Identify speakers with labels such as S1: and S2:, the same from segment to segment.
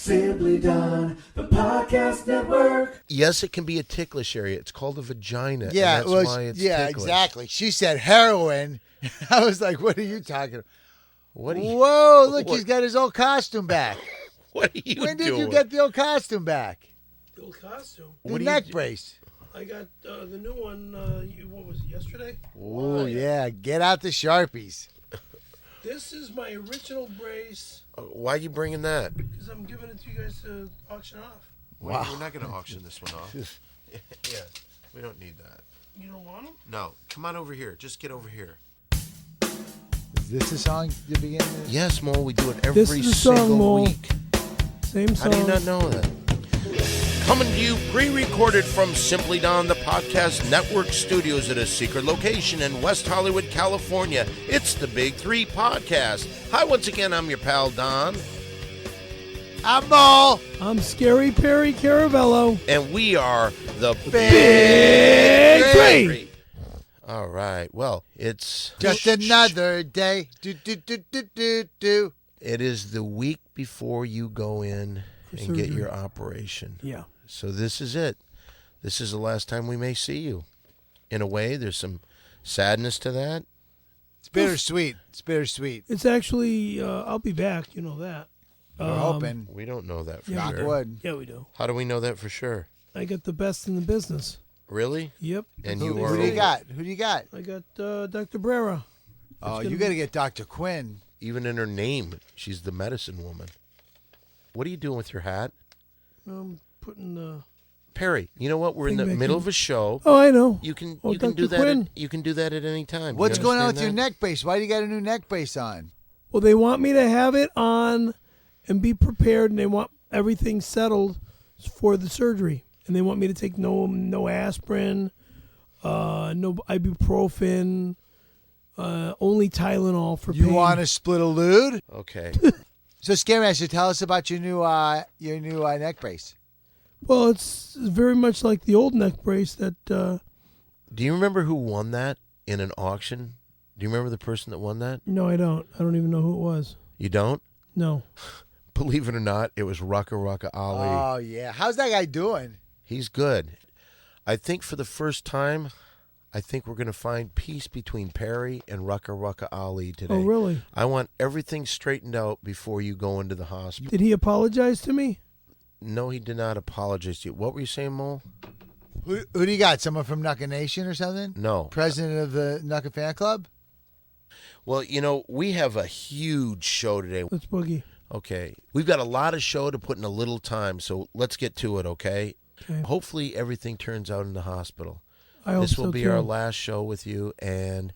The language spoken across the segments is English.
S1: Simply Don, the podcast network.
S2: Yes, it can be a ticklish area. It's called a vagina.
S3: Yeah,
S2: and that's why it's ticklish.
S3: Exactly. She said heroin. I was like, what are you talking about?
S2: What are you,
S3: Whoa, look, he's got his old costume back.
S2: What are you
S3: When did
S2: doing?
S3: you get the old costume back?
S4: The old costume.
S3: The neck brace.
S4: I got the new one, what was it, yesterday?
S3: Oh, yeah. Get out the Sharpies.
S4: This is my original brace.
S2: Why are you bringing that?
S4: Because I'm giving it to you guys to auction off.
S2: Wow. We're not going to auction this one off. Yeah, we don't need that.
S4: You don't want them?
S2: No. Come on over here. Just get over here.
S3: Is this the song to begin with?
S2: Yes, Mo, we do it
S4: This
S2: every
S4: is the song,
S2: single
S4: Mo.
S2: week.
S4: Same
S2: How
S4: song.
S2: do you not know that? Coming to you pre-recorded from Simply Don, the podcast network studios at a secret location in West Hollywood, California. It's the Big Three Podcast. Hi, once again, I'm your pal, Don.
S3: I'm Mo.
S4: I'm Scary Perry Caravello.
S2: And we are the
S3: Big
S4: Three.
S2: All right. Well, it's
S3: Just another day. Do.
S2: It is the week before you go in and get your operation.
S4: Yeah.
S2: So this is it. This is the last time we may see you. In a way, there's some sadness to that.
S3: It's bittersweet. It's bittersweet.
S4: It's actually, I'll be back. You know that.
S3: We're hoping.
S2: We don't know that for
S4: Yeah,
S3: Knock
S2: sure.
S3: wood.
S4: Yeah, we do.
S2: How do we know that for sure?
S4: I got the best in the business.
S2: Really?
S4: Yep.
S2: And
S3: Who
S2: you are
S3: do you got? Who do you got?
S4: I got Dr. Brera.
S3: Oh,
S4: gonna
S3: you got to get Dr. Quinn.
S2: even in her name, she's the medicine woman. What are you doing with your hat?
S4: I'm putting the...
S2: Perry, you know what? We're in
S4: Thing
S2: the
S4: back
S2: middle
S4: in.
S2: of a show.
S4: Oh, I know.
S2: You can
S4: Oh,
S2: you can
S4: Dr.
S2: do that.
S4: Quinn.
S2: You can do that at any time.
S3: What's
S2: You
S3: going on with
S2: understand
S3: your
S2: that?
S3: neck brace? Why do you got a new neck brace on?
S4: Well, they want me to have it on and be prepared, and they want everything settled for the surgery. And they want me to take no aspirin, no ibuprofen, only Tylenol for
S3: You
S4: pain.
S3: want to split a lewd?
S2: Okay.
S3: So, Scary Master, tell us about your new neck brace.
S4: Well, it's very much like the old neck brace that...
S2: Do you remember who won that in an auction? Do you remember the person that won that?
S4: No, I don't. I don't even know who it was.
S2: You don't?
S4: No.
S2: Believe it or not, it was Rucka Rucka Ali.
S3: Oh, yeah. How's that guy doing?
S2: He's good. I think for the first time, I think we're going to find peace between Perry and Rucka Rucka Ali today.
S4: Oh, really?
S2: I want everything straightened out before you go into the hospital.
S4: Did he apologize to me?
S2: No, he did not apologize to you. What were you saying, Mo?
S3: Who do you got? Someone from Nucka Nation or something?
S2: No.
S3: President of the Nucka fan club?
S2: Well, you know, we have a huge show today.
S4: Let's boogie.
S2: Okay. We've got a lot of show to put in a little time, so let's get to it, okay?
S4: Okay.
S2: Hopefully everything turns out in the hospital.
S4: I hope
S2: This will
S4: so,
S2: be
S4: too.
S2: our last show with you, and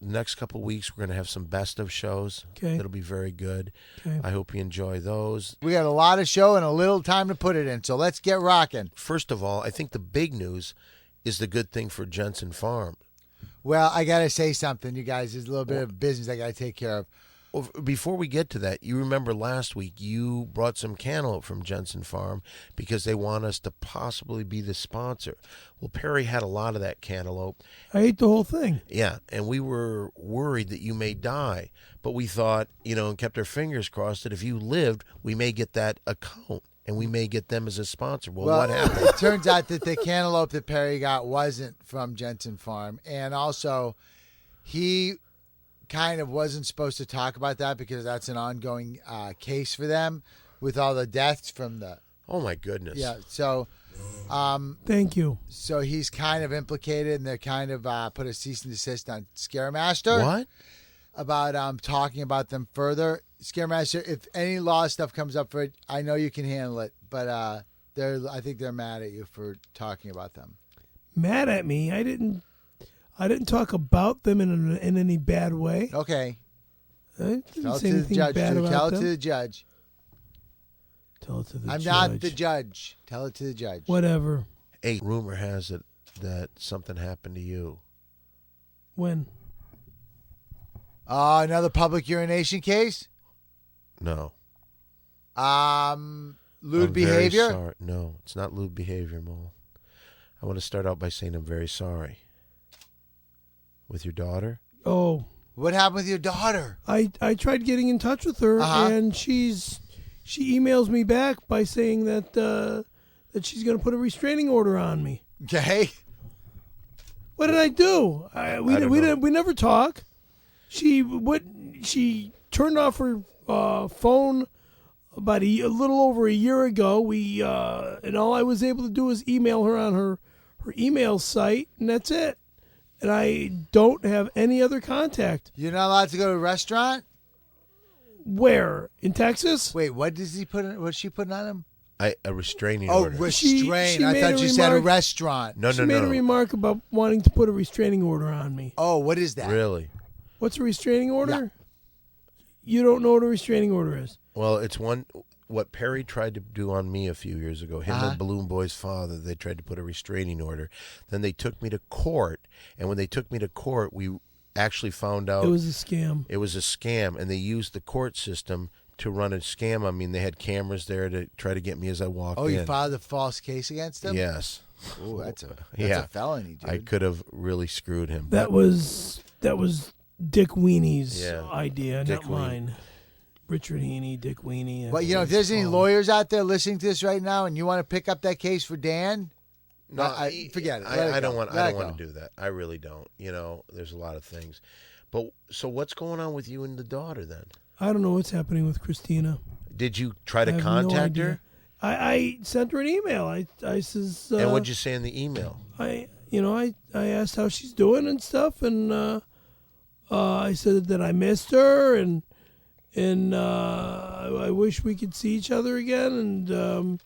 S2: the next couple of weeks we're going to have some best of shows.
S4: Okay.
S2: That'll be very good.
S4: Okay.
S2: I hope you enjoy those.
S3: We got a lot of show and a little time to put it in, so let's get rocking.
S2: First of all, I think the big news is the good thing for Jensen Farm.
S3: Well, I got to say something, you guys. There's a little bit of business I got to take care of.
S2: Well, before we get to that, you remember last week you brought some cantaloupe from Jensen Farm because they want us to possibly be the sponsor. Well, Perry had a lot of that cantaloupe.
S4: I ate the whole thing.
S2: Yeah, and we were worried that you may die. But we thought, and kept our fingers crossed that if you lived, we may get that account and we may get them as a sponsor. Well, what happened?
S3: It turns out that the cantaloupe that Perry got wasn't from Jensen Farm. And also, he kind of wasn't supposed to talk about that because that's an ongoing case for them with all the deaths from the...
S2: Oh, my goodness.
S3: Yeah, so...
S4: Thank you.
S3: So he's kind of implicated, and they're kind of put a cease and desist on Scaremaster.
S2: What?
S3: About talking about them further. Scaremaster, if any law stuff comes up for it, I know you can handle it, but I think they're mad at you for talking about them.
S4: Mad at me? I didn't talk about them in any bad way.
S3: Okay.
S4: I didn't
S3: Tell it
S4: say
S3: to the
S4: anything
S3: judge.
S4: bad about
S3: Tell it
S4: them.
S3: to the judge.
S4: Tell it to the
S3: I'm
S4: judge.
S3: not the judge. Tell it to the judge.
S4: Whatever.
S2: A rumor has it that something happened to you.
S4: When?
S3: Another public urination case?
S2: No.
S3: Lewd
S2: I'm very
S3: behavior?
S2: sorry. No, it's not lewd behavior, Mo. I want to start out by saying I'm very sorry. With your daughter?
S4: Oh,
S3: What happened with your daughter?
S4: I tried getting in touch with her,
S3: Uh-huh.
S4: and she's she emails me back by saying that that she's going to put a restraining order on me.
S3: Okay.
S4: What did I do? We never talk. She turned off her phone about a little over a year ago. And all I was able to do was email her on her email site, and that's it. And I don't have any other contact.
S3: You're not allowed to go to a restaurant?
S4: Where? In Texas?
S3: Wait, what does he put? What's she putting on him?
S2: A restraining
S3: Oh,
S2: order.
S3: restrain.
S4: She
S3: I
S4: made
S3: thought
S4: a
S3: you said a
S4: remark-
S3: restaurant.
S2: No.
S4: She made a remark about wanting to put a restraining order on me.
S3: Oh, what is that?
S2: Really?
S4: What's a restraining order?
S3: Yeah.
S4: You don't know what a restraining order is.
S2: Well, it's what Perry tried to do on me a few years ago. Him and Balloon Boy's father, they tried to put a restraining order. Then they took me to court, and when they took me to court, we actually found out
S4: It was a scam.
S2: it was a scam, and they used the court system to run a scam. I mean, they had cameras there to try to get me as I walked in.
S3: Oh, you filed a false case against him?
S2: Yes.
S3: Oh, that's a
S2: Yeah.
S3: felony, dude.
S2: I could have really screwed him.
S4: That was Dick Weenie's
S2: Yeah.
S4: idea,
S2: Dick
S4: not mine. Richard Heaney, Dick Weenie.
S3: Well, if there's any lawyers out there listening to this right now and you want to pick up that case for Dan,
S2: No,
S3: forget it.
S2: I don't want
S3: Let it
S2: to
S3: go.
S2: do that. I really don't. There's a lot of things. But so what's going on with you and the daughter then?
S4: I don't know what's happening with Christina.
S2: Did you try to
S4: I have no
S2: contact
S4: idea.
S2: her?
S4: I sent her an email. I says
S2: And what'd you say in the email?
S4: I asked how she's doing and stuff, and I said that I missed her, and I wish we could see each other again, and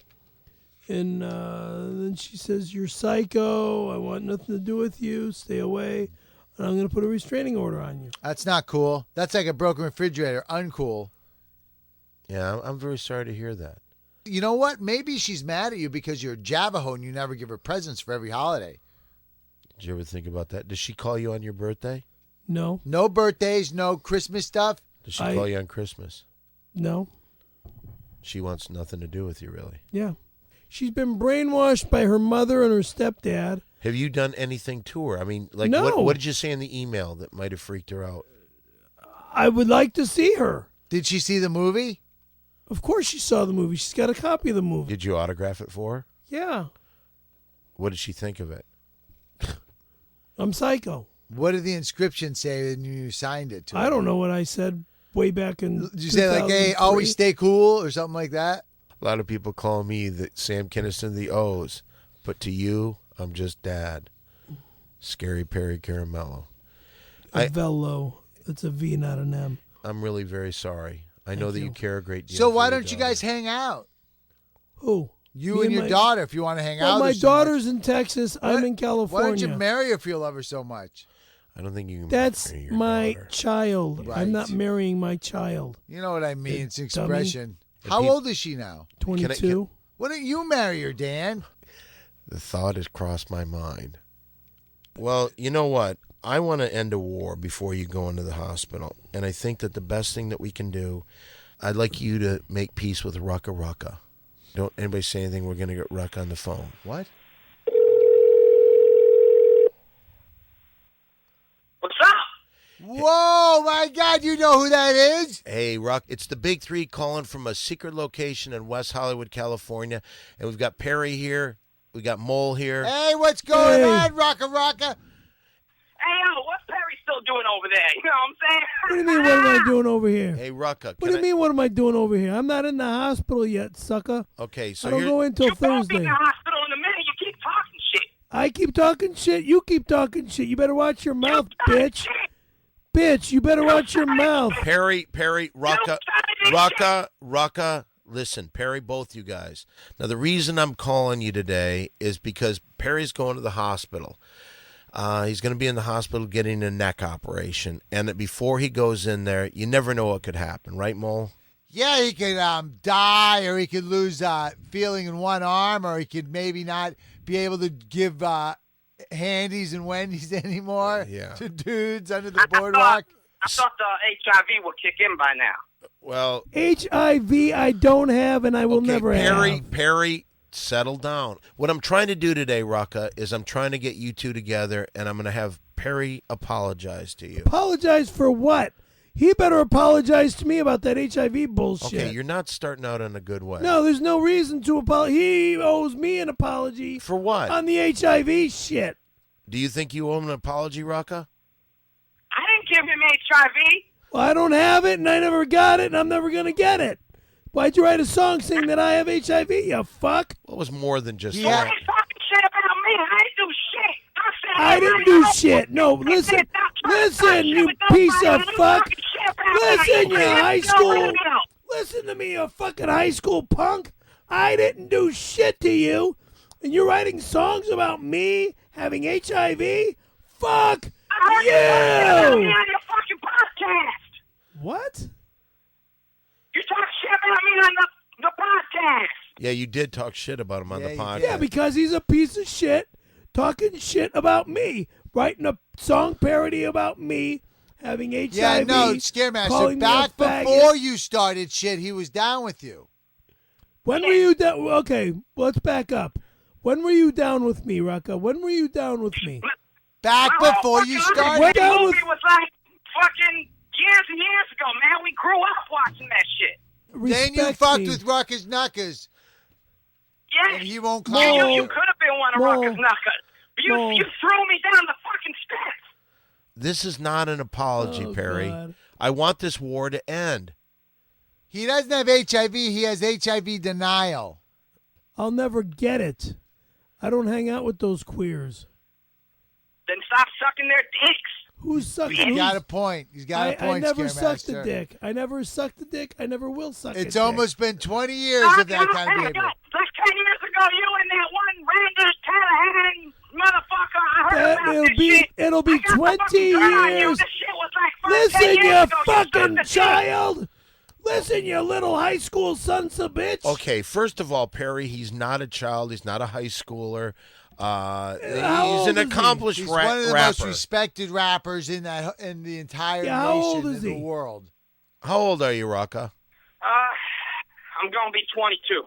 S4: then she says, "You're psycho. I want nothing to do with you. Stay away, and I'm going to put a restraining order on you."
S3: That's not cool. That's like a broken refrigerator. Uncool.
S2: Yeah, I'm very sorry to hear that.
S3: You know what? Maybe she's mad at you because you're a Javaho and you never give her presents for every holiday.
S2: Did you ever think about that? Does she call you on your birthday?
S4: No,
S3: No birthdays, no Christmas stuff.
S2: Does she call you on Christmas?
S4: no,
S2: She wants nothing to do with you, really.
S4: yeah. She's been brainwashed by her mother and her stepdad.
S2: Have you done anything to her? I mean, like,
S4: No.
S2: what did you say in the email that might have freaked her out?
S4: I would like to see her.
S3: Did she see the movie?
S4: Of course she saw the movie. She's got a copy of the movie.
S2: Did you autograph it for her?
S4: Yeah.
S2: What did she think of it?
S4: I'm psycho.
S3: What did the inscription say when you signed it to her?
S4: I don't know what I said way back in
S3: Did you say like, hey,
S4: 2003?
S3: always stay cool or something like that?
S2: A lot of people call me the Sam Kinison of the O's, but to you, I'm just Dad. Scary Perry Caramello.
S4: A Velo. It's a V, not an M.
S2: I'm really very sorry. I know that you
S4: you.
S2: care a great deal.
S3: So
S2: for
S3: why
S2: your
S3: don't you
S2: daughter.
S3: guys hang out?
S4: Who?
S3: You
S4: Me
S3: and your
S4: my-
S3: daughter, if you want to hang
S4: Well,
S3: out.
S4: my
S3: or so much.
S4: daughter's in Texas. I'm
S3: What-
S4: in California.
S3: Why don't you marry her if you love her so much?
S2: I don't think you can.
S4: That's
S2: marry your
S4: my
S2: daughter.
S4: child.
S3: Right.
S4: I'm not marrying my child.
S3: You know what I mean? It's an
S4: dummy.
S3: expression.
S2: The
S3: How
S2: peop-
S3: old is she now?
S4: 22.
S3: Why don't you marry her, Dan?
S2: The thought has crossed my mind. Well, you know what? I want to end a war before you go into the hospital. And I think that the best thing that we can do, I'd like you to make peace with Rucka Rucka. Don't anybody say anything. We're going to get Rucka on the phone.
S3: What?
S5: What's up?
S3: Whoa, my God, you know who that is?
S2: Hey, Ruck, it's the Big Three calling from a secret location in West Hollywood, California. And we've got Perry here. We got Mole here.
S3: Hey, what's going
S4: Hey.
S3: on, Rucka Rucka?
S5: Hey, yo, what's Perry still doing over there? You know what I'm saying?
S4: What do you mean, what am I doing over here?
S2: Hey, Rucka.
S4: What do you mean, what am I doing over here? I'm not in the hospital yet, sucker.
S2: Okay, so
S4: I don't
S2: you're...
S4: go in till
S5: You won't be in
S4: Thursday.
S5: the hospital in a minute. You keep talking shit.
S4: I keep talking shit. You keep talking shit. You better watch your mouth,
S5: You started
S4: bitch.
S5: shit.
S4: Bitch, you better watch your mouth.
S2: Perry, Rucka,
S5: started
S2: Rucka, listen, Perry, both you guys. Now, the reason I'm calling you today is because Perry's going to the hospital. He's going to be in the hospital getting a neck operation. And before he goes in there, you never know what could happen, right, Mole?
S3: Yeah, he could die, or he could lose feeling in one arm, or he could maybe not be able to give handies and wendies anymore
S2: Yeah.
S3: to dudes under the boardwalk.
S5: I thought the HIV would kick in by now.
S2: Well,
S4: HIV I don't have and I will
S2: okay,
S4: never have.
S2: Perry, settle down. What I'm trying to do today, Rucka, is I'm trying to get you two together, and I'm going to have Perry apologize to you.
S4: Apologize for what? He better apologize to me about that HIV bullshit.
S2: Okay, you're not starting out in a good way.
S4: No, there's no reason to apologize. He owes me an apology.
S2: For what?
S4: On the HIV shit.
S2: Do you think you owe him an apology, Rucka?
S5: I didn't give him HIV.
S4: Well, I don't have it, and I never got it, and I'm never going to get it. Why'd you write a song saying that I have HIV, you fuck?
S2: Well, it was more than just
S5: Don't
S2: that.
S5: be talking shit about me. I didn't do shit.
S4: I didn't do shit. No, listen, you piece of fuck. Listen, you high school. Listen to me, you fucking high school punk. I didn't do shit to you, and you're writing songs about me having HIV? Fuck you!
S5: On your fucking podcast.
S4: What?
S5: You talk shit about me on the podcast.
S2: Yeah, you did talk shit about him on the
S3: Yeah, you
S2: podcast.
S4: Yeah, because he's a piece of shit talking shit about me, writing a song parody about me having HIV.
S3: Yeah, no, Scaremaster.
S4: calling me a
S3: Back
S4: faggot.
S3: before you started shit, he was down with you.
S4: When were you down? Okay, let's back up. When were you down with me, Rucka? When were you down with me?
S3: Back before you
S5: The
S3: started.
S5: movie was like fucking years and years ago, man. We grew up watching that shit.
S3: Then you
S4: Respect
S3: fucked
S4: me.
S3: with Rucka's Knuckers,
S5: Yeah.
S3: and he won't
S5: You,
S3: call
S5: you
S3: you.
S5: could have been one of
S4: No.
S5: Rucka's knuckers. You
S4: No.
S5: you threw me down the fucking steps.
S2: This is not an apology,
S4: Oh,
S2: Perry.
S4: God.
S2: I want this war to end.
S3: He doesn't have HIV. He has HIV denial.
S4: I'll never get it. I don't hang out with those queers.
S5: Then stop sucking their dicks.
S4: Who's sucking?
S3: He's
S4: who's-
S3: got a point. He's got a
S4: I
S3: point,
S4: never sucked a
S3: Scaremaster.
S4: dick. I never sucked a dick. I never will suck a dick.
S3: It's almost been 20 years of that kind of behavior.
S5: Like 10 years ago, you and that one Randy Callahan motherfucker, I heard
S4: That-
S5: about
S4: it'll
S5: this
S4: be-
S5: shit.
S4: it'll be
S5: I got the
S4: 20
S5: fucking girl on you.
S4: years.
S5: This shit was like 10
S4: Listen,
S5: years
S4: you
S5: ago.
S4: fucking
S5: sucked the dick.
S4: child. Listen, you little high school sons of bitch.
S2: Okay, first of all, Perry, he's not a child. He's not a high schooler.
S4: How
S2: He's
S4: old
S2: an
S4: is he?
S2: accomplished
S3: He's one of the most
S2: rapper.
S3: respected rappers in the entire
S4: Yeah, how old
S3: nation
S4: is
S3: in the
S4: he?
S3: world.
S2: How old are you, Rucka?
S5: I'm going to be 22.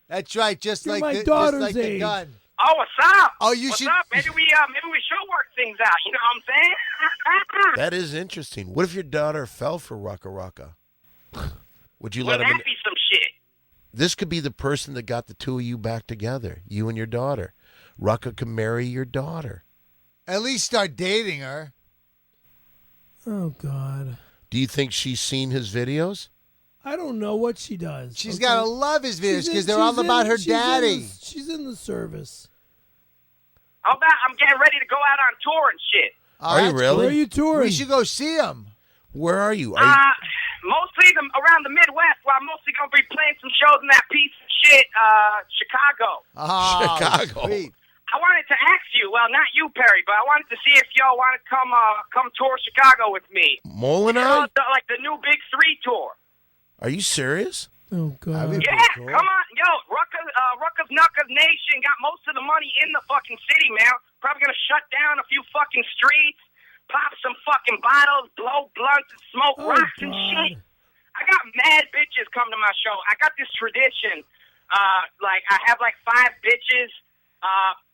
S3: That's right, just
S4: You're
S3: like
S4: my
S3: the, just
S4: daughter's
S3: like the
S4: age.
S3: gun.
S5: Oh, what's up?
S3: Oh, you
S5: what's
S3: should-
S5: up? Maybe we should work things out. You know what I'm saying?
S2: That is interesting. What if your daughter fell for Rucka Rucka? Would you let
S5: Wouldn't
S2: him?
S5: that be some shit?
S2: This could be the person that got the two of you back together, you and your daughter. Rucka can marry your daughter.
S3: At least start dating her.
S4: Oh, God.
S2: Do you think she's seen his videos?
S4: I don't know what she does.
S3: She's
S4: okay?
S3: got to love his videos
S4: She's in-
S3: because they're all
S4: she's in-
S3: about her
S4: she's in
S3: daddy.
S4: the- She's in the service.
S5: I'm getting ready to go out on tour and shit.
S3: Oh,
S2: Are you
S3: that's
S2: really?
S4: Where are you touring?
S3: We should go see him.
S2: Where are you? Are you
S5: Mostly around the Midwest, where I'm mostly going to be playing some shows in that piece of shit, Chicago.
S3: Oh,
S2: Chicago.
S3: Sweet.
S5: I wanted to ask you, well, not you, Perry, but I wanted to see if y'all want to come tour Chicago with me.
S2: Mole and
S5: You
S2: I?
S5: know, like the new Big 3 tour.
S2: Are you serious?
S4: Oh, God.
S3: I mean-
S5: Yeah,
S3: cool.
S5: come on. Yo, Rucka Nucka Nation got most of the money in the fucking city, man. Probably going to shut down a few fucking streets, pop some fucking bottles, blow blunts, and smoke
S4: Oh,
S5: rocks and
S4: God.
S5: shit. I got mad bitches come to my show. I got this tradition. Like, I have like 5 bitches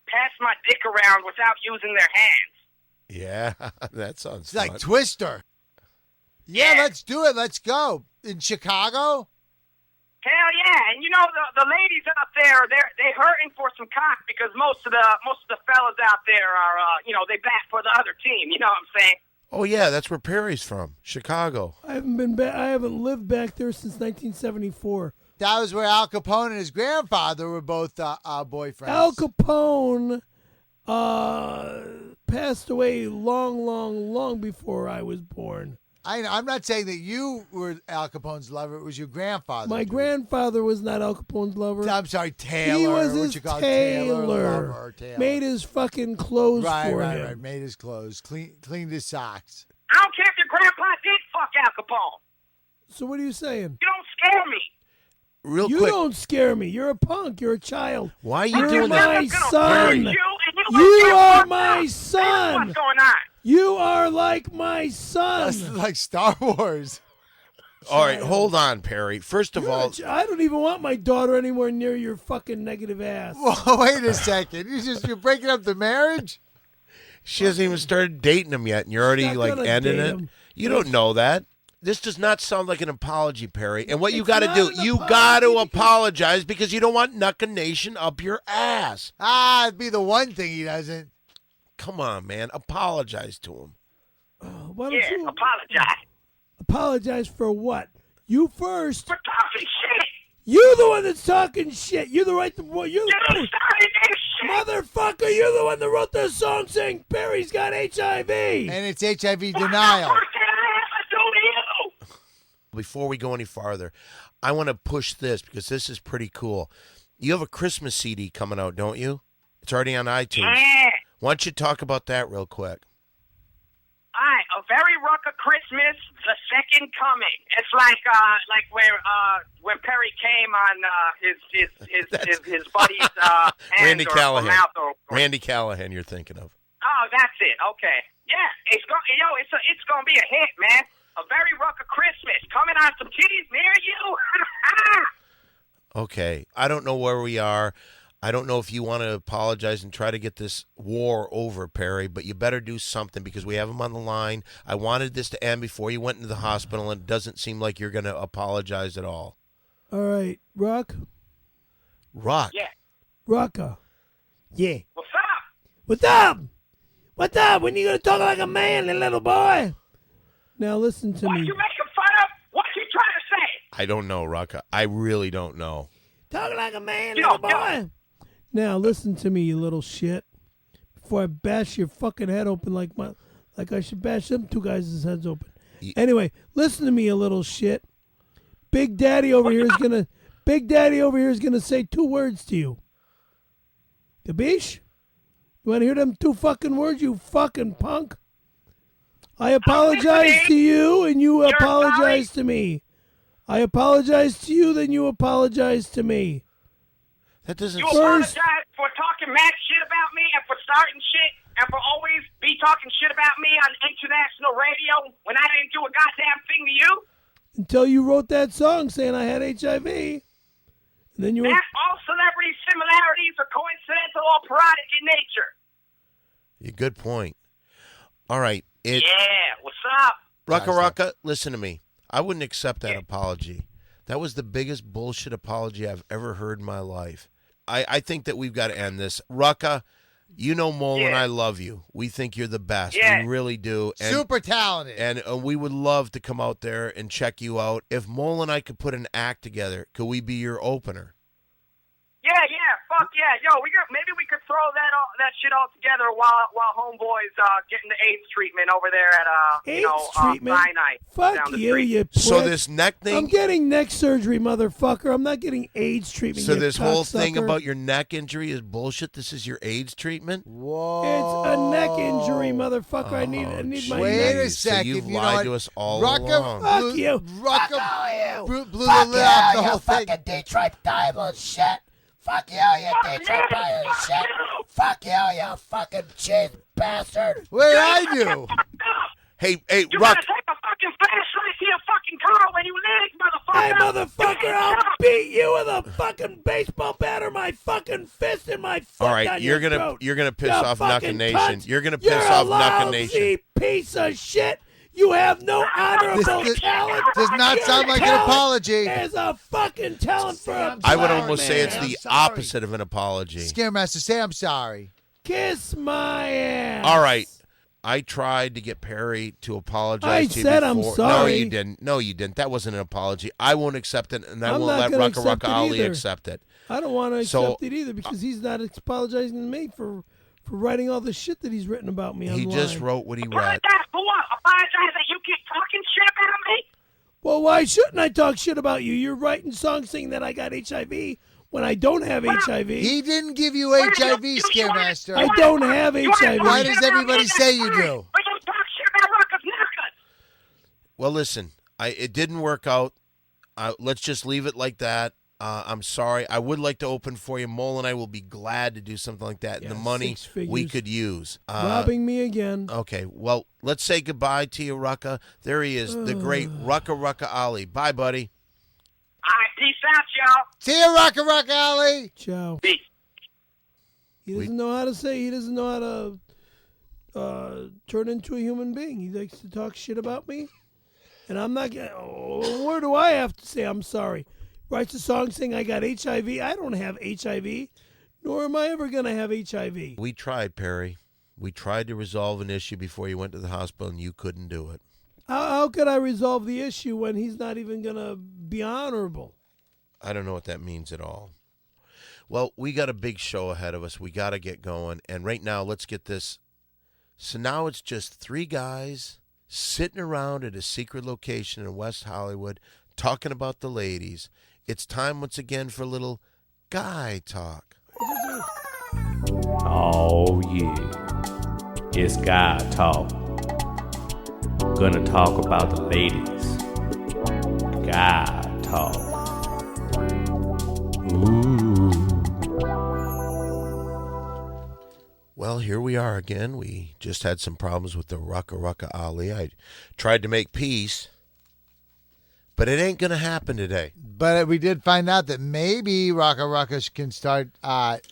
S5: pass my dick around without using their hands.
S2: Yeah, that sounds
S3: It's like
S2: fun.
S3: Twister. Yeah,
S5: Yeah.
S3: let's do it. Let's go. In Chicago?
S5: Hell yeah! And you know the ladies out there, they hurting for some cock because most of the fellas out there are they bat for the other team. You know what I'm saying?
S2: Oh, yeah, that's where Perry's from, Chicago.
S4: I haven't been back. I haven't lived back there since 1974.
S3: That was where Al Capone and his grandfather were both boyfriends.
S4: Al Capone passed away long before I was born.
S3: I'm not saying that you were Al Capone's lover. It was your grandfather.
S4: My grandfather was not Al Capone's lover.
S3: I'm sorry, Taylor.
S4: He was
S3: what
S4: his
S3: you call it,
S4: tailor.
S3: lover, Taylor.
S4: Made his fucking clothes for him.
S3: Right. Made his clothes. Cleaned his socks.
S5: I don't care if your grandpa did fuck Al Capone.
S4: So what are you saying?
S5: You don't scare me.
S2: Real
S4: You
S2: quick,
S4: don't scare me. You're a punk. You're a child.
S2: why are you
S4: You're
S2: doing
S4: my
S2: that?
S5: I'm gonna
S4: son.
S5: murder you, and you
S4: You
S5: get
S4: are
S5: fucked
S4: my
S5: up.
S4: son.
S5: What's going on?
S4: You are like my son.
S3: That's like Star Wars.
S2: All right, hold on, Perry. First of all,
S4: I don't even want my daughter anywhere near your fucking negative ass.
S3: Whoa, wait a second. You're breaking up the marriage?
S2: she hasn't even started dating him yet, and you're already
S4: not
S2: like
S4: gonna
S2: ending
S4: date
S2: it.
S4: him.
S2: You don't know that. This does not sound like an apology, Perry. And what you
S4: It's
S2: got to
S4: not
S2: do,
S4: an
S2: you
S4: apology
S2: got to
S4: because-
S2: apologize because you don't want Nucka Nation up your ass.
S3: It'd be the one thing he doesn't.
S2: Come on, man. Apologize to him.
S4: Why don't
S5: Yeah,
S4: you
S5: apologize.
S4: apologize for what? You first.
S5: For talking shit.
S4: You the one that's talking shit. You're the right. You're
S5: You
S4: the
S5: started this shit.
S4: motherfucker. You're the one that wrote the song saying Perry's got HIV.
S3: And it's HIV
S5: What
S3: denial.
S5: the fuck did I ever do to you?
S2: Before we go any farther, I want to push this because this is pretty cool. You have a Christmas CD coming out, don't you? It's already on iTunes.
S5: Yeah.
S2: Why don't you talk about that real quick?
S5: All right, A Very Rucka Christmas, The Second Coming. It's like where when Perry came on his buddy's hand
S2: Randy
S5: or
S2: Callahan.
S5: mouth or
S2: Randy Callahan, you're thinking of.
S5: Oh, that's it. Okay. Yeah, it's gonna be a hit, man. A Very Rucka Christmas coming on some titties near you.
S2: Okay. I don't know where we are. I don't know if you want to apologize and try to get this war over, Perry, but you better do something because we have him on the line. I wanted this to end before you went into the hospital, and it doesn't seem like you're going to apologize at all.
S4: All right, Rock.
S5: Yeah.
S4: Rucka. Yeah.
S5: What's up?
S4: What's up? What's up? When you gonna talk like a man, little boy? Now listen to
S5: What
S4: me.
S5: you making fun of? What you trying to say?
S2: I don't know, Rucka. I really don't know.
S4: Talk like a man,
S5: Yo,
S4: little boy. Now listen to me, you little shit. Before I bash your fucking head open like I should bash them two guys' heads open. Anyway, listen to me, you little shit. Big Daddy over here is gonna say two words to you. Gabish? You wanna hear them two fucking words, you fucking punk? I apologize to you and you apologize to me. I apologize to you, then you apologize to me.
S2: That doesn't
S5: You
S4: First-
S5: apologize for talking mad shit about me and for starting shit and for always be talking shit about me on international radio when I didn't do a goddamn thing to you?
S4: Until you wrote that song saying I had HIV. And then you were...
S5: That all celebrity similarities are coincidental or parodic in nature.
S2: Good point. All right.
S5: Yeah, what's up?
S2: Rucka Rucka, listen to me. I wouldn't accept that apology. That was the biggest bullshit apology I've ever heard in my life. I think that we've got to end this. Rucka, you know Mole and I love you. We think you're the best.
S5: Yeah.
S2: We really do. And,
S3: Super talented.
S2: And we would love to come out there and check you out. If Mole and I could put an act together, could we be your opener?
S5: Yeah, fuck yeah. Yo, maybe we could throw that shit all together while homeboys getting the AIDS treatment over there at
S4: AIDS treatment?
S5: Sinai.
S4: Fuck
S5: down the
S4: you,
S5: street.
S4: you prick.
S2: So this neck thing...
S4: I'm getting neck surgery, motherfucker. I'm not getting AIDS treatment,
S2: So
S4: you
S2: this whole thing
S4: cocksucker.
S2: about your neck injury is bullshit? This is your AIDS treatment?
S3: Whoa.
S4: It's a neck injury, motherfucker. I need my
S3: Wait
S4: neck.
S3: a
S2: So
S3: second.
S2: you've
S3: you know
S2: lied
S3: what?
S2: to us all
S3: Rucka
S2: along.
S4: Fuck you.
S3: Rucka blew the lid off the whole thing.
S6: Detroit Diamond shit. Fuck you, you Detroit Diamond shit. Fuck you, you fucking cheese bastard.
S3: What did I do?
S2: Hey,
S5: You
S2: Ruck.
S5: gotta take a fucking flashlight to your fucking car when you leave, motherfucker.
S4: Hey, motherfucker, I'll beat you with a fucking baseball bat or my fucking fist in my foot
S2: All right,
S4: down
S2: you're
S4: your
S2: gonna
S4: throat.
S2: you're gonna piss
S4: You
S2: off Nucka
S4: fucking
S2: Nation.
S4: cunt.
S2: You're gonna
S4: You're
S2: piss
S4: a
S2: off Nucka
S4: lousy
S2: Nation.
S4: piece of shit. You have no honorable talent.
S3: Does not
S4: Your
S3: sound like an
S4: talent
S3: apology.
S4: is a fucking talent for a
S2: I would
S4: black
S2: almost say
S4: man.
S2: it's the
S3: sorry.
S2: opposite of an apology.
S3: Scaremaster, say I'm sorry.
S4: Kiss my ass.
S2: All right. I tried to get Perry to apologize
S4: I
S2: to you
S4: said I'm
S2: before.
S4: sorry.
S2: No, you didn't. No, you didn't. That wasn't an apology. I won't accept it, and I
S4: I'm
S2: won't
S4: not
S2: let
S4: gonna
S2: Rucka
S4: accept
S2: Rucka
S4: it
S2: Ali
S4: either.
S2: accept it.
S4: I don't want to
S2: So-
S4: accept it either because he's not apologizing to me for writing all the shit that he's written about me
S2: He
S4: online.
S2: just wrote what he read.
S5: Apologize for what? Apologize that you keep talking shit about me?
S4: Well, why shouldn't I talk shit about you? You're writing songs saying that I got HIV when I don't have HIV.
S3: He didn't give you HIV, Scaremaster.
S4: I don't have HIV.
S3: Why does everybody say you do?
S5: But you talk shit about Rucka's Nuckas.
S2: Well, listen, it didn't work out. Let's just leave it like that. I'm sorry. I would like to open for you. Mole and I will be glad to do something like that. And
S4: Yeah,
S2: the money
S4: 6 figures.
S2: we could use.
S4: Robbing me again.
S2: Okay, well, let's say goodbye to you, Rucka. There he is, the great Rucka Rucka Ali. Bye, buddy.
S5: All right, peace out, y'all.
S3: See you, Rucka Rucka Ali.
S4: Ciao.
S5: Peace.
S4: He doesn't know how to say. He doesn't know how to turn into a human being. He likes to talk shit about me. And I'm not going to, where do I have to say I'm sorry? Writes a song saying I got HIV. I don't have HIV, nor am I ever going to have HIV.
S2: We tried, Perry. We tried to resolve an issue before you went to the hospital, and you couldn't do it.
S4: How could I resolve the issue when he's not even going to be honorable?
S2: I don't know what that means at all. Well, we got a big show ahead of us. We got to get going. And right now, let's get this. So now it's just 3 guys sitting around at a secret location in West Hollywood talking about the ladies. It's time once again for a little guy talk.
S7: Oh, yeah. It's guy talk. Gonna talk about the ladies. Guy talk. Ooh.
S2: Well, here we are again. We just had some problems with the Rucka Rucka Ali. I tried to make peace, but it ain't going to happen today.
S3: But we did find out that maybe Rucka Rucka can start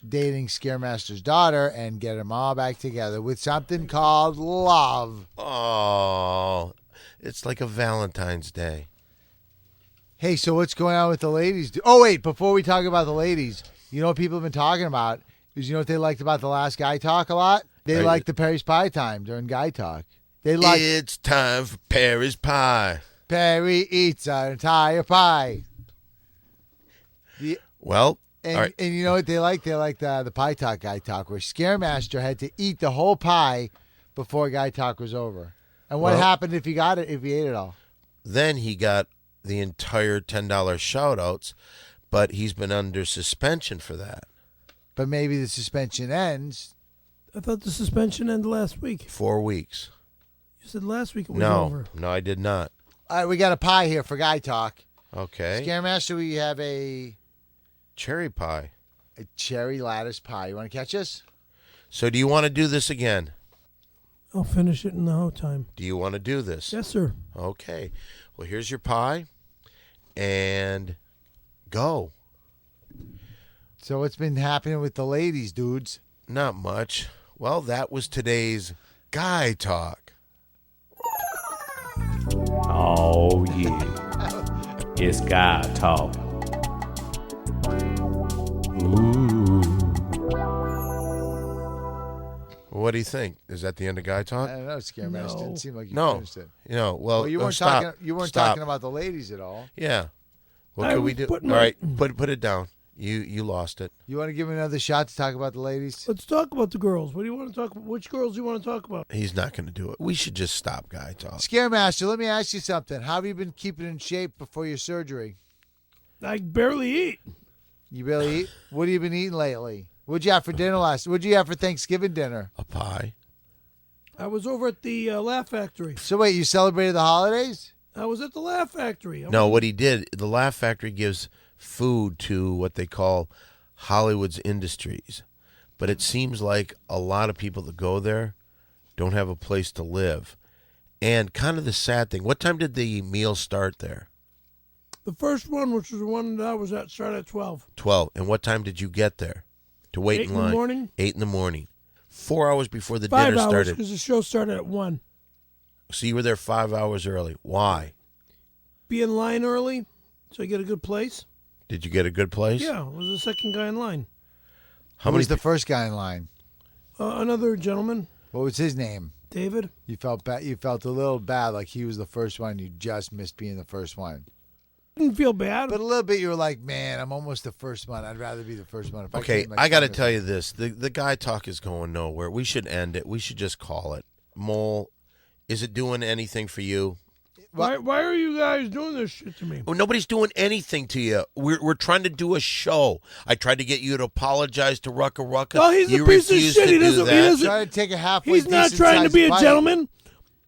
S3: dating Scaremaster's daughter and get them all back together with something called love.
S2: Oh, it's like a Valentine's Day.
S3: Hey, so what's going on with the ladies? Oh, wait, before we talk about the ladies, you know what people have been talking about? Is you know what they liked about the last Guy Talk a lot? They liked the Perry's Pie time during Guy Talk.
S2: It's time for Perry's Pie.
S3: Perry eats an entire pie.
S2: Well,
S3: and,
S2: all right.
S3: And you know what they like? They like the Pie Talk Guy Talk, where Scaremaster had to eat the whole pie before Guy Talk was over. And what happened if he ate it all?
S2: Then he got the entire $10 shout-outs, but he's been under suspension for that.
S3: But maybe the suspension ends.
S4: I thought the suspension ended last week.
S2: 4 weeks.
S4: You said last week it was over.
S2: No, I did not.
S3: All right, we got a pie here for Guy Talk.
S2: Okay.
S3: Scaremaster, we have a
S2: cherry pie.
S3: A cherry lattice pie. You want to catch us?
S2: So do you want to do this again?
S4: I'll finish it in no time.
S2: Do you want to do this?
S4: Yes, sir.
S2: Okay. Well, here's your pie. And go.
S3: So what's been happening with the ladies, dudes?
S2: Not much. Well, that was today's Guy Talk.
S7: Oh, yeah. It's guy talk. Ooh.
S2: What do you think? Is that the end of Guy Talk?
S3: I don't know, Scaremaster.
S4: No.
S3: Didn't seem like you
S2: No.
S3: finished it.
S2: Well,
S3: You weren't
S2: stop.
S3: talking. You weren't
S2: Stop.
S3: talking about the ladies at all.
S2: Yeah. What
S4: I
S2: could we
S4: was
S2: do? All
S4: putting my-
S2: right, put it down. You lost it.
S3: You want to give me another shot to talk about the ladies?
S4: Let's talk about the girls. What do you want to talk about? Which girls do you want to talk about?
S2: He's not going to do it. We should just stop Guy Talk.
S3: Scaremaster, let me ask you something. How have you been keeping in shape before your surgery?
S4: I barely eat.
S3: You barely eat? What have you been eating lately? What'd you have for dinner What'd you have for Thanksgiving dinner?
S2: A pie.
S4: I was over at the Laugh Factory.
S3: So wait, you celebrated the holidays?
S4: I was at the Laugh Factory.
S2: No, what he did, the Laugh Factory gives food to what they call Hollywood's industries. But it seems like a lot of people that go there don't have a place to live. And kind of the sad thing, what time did the meal start there?
S4: The first one, which was the one that I was at, started at 12.
S2: 12. And what time did you get there to wait
S4: 8
S2: in
S4: in the
S2: line?
S4: morning.
S2: 8 in the morning. 4 hours before the
S4: 5
S2: dinner
S4: hours,
S2: started.
S4: because the show started at 1.
S2: So you were there 5 hours early. Why?
S4: Be in line early, so I get a good place.
S2: Did you get a good place?
S4: Yeah, I was the second guy in line.
S2: How
S3: Who
S2: many
S3: was the first guy in line?
S4: Another gentleman,
S3: What was his name?
S4: David.
S3: You felt bad. You felt a little bad, like he was the first one. You just missed being the first one.
S4: Didn't feel bad.
S3: But a little bit, you were like, "Man, I'm almost the first one. I'd rather be the first one." If
S2: Okay,
S3: came,
S2: I got to tell you this. The Guy Talk is going nowhere. We should end it. We should just call it. Mole, is it doing anything for you?
S4: Why are you guys doing this shit to me?
S2: Well, nobody's doing anything to you. We're trying to do a show. I tried to get you to apologize to Rucka Rucka.
S4: No, he's
S2: you
S4: a piece of
S2: refused
S4: shit.
S2: to
S4: He
S2: do
S4: doesn't- he
S2: that.
S4: doesn't-
S3: Try to take a halfway.
S4: He's not trying to
S3: decent-sized
S4: be a
S3: bite.
S4: gentleman.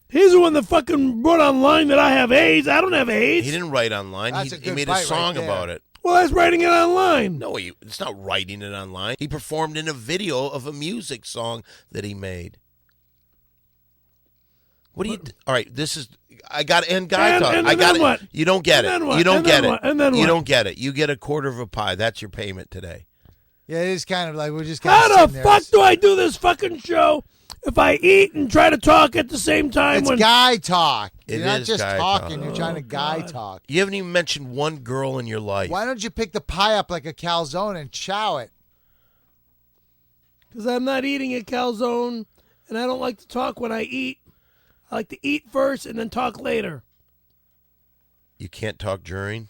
S4: He's the one that fucking wrote online that I have AIDS. I don't have AIDS.
S2: He didn't write online.
S3: That's a
S2: He
S3: good
S2: made a
S3: bite right
S2: song
S3: there.
S2: about it.
S4: Well, that's writing it online.
S2: No, it's not writing it online. He performed in a video of a music song that he made. What do you? All right, this is. I got to end Guy Talk.
S4: and
S2: I got
S4: then what?
S2: You don't get
S4: And
S2: it.
S4: then what?
S2: You don't
S4: And
S2: get
S4: then
S2: it.
S4: what? And then
S2: you
S4: what?
S2: don't get it. You get a quarter of a pie. That's your payment today.
S3: Yeah, it is kind of like we're just. Kind
S4: How
S3: of
S4: the fuck do I do this fucking show if I eat and try to talk at the same time?
S3: It's
S4: when
S3: Guy Talk. You're not just
S2: guy
S3: talking.
S2: talk.
S3: You're trying to guy
S4: God.
S3: talk.
S2: You haven't even mentioned one girl in your life.
S3: Why don't you pick the pie up like a calzone and chow it?
S4: Because I'm not eating a calzone, and I don't like to talk when I eat. I like to eat first and then talk later.
S2: You can't talk during?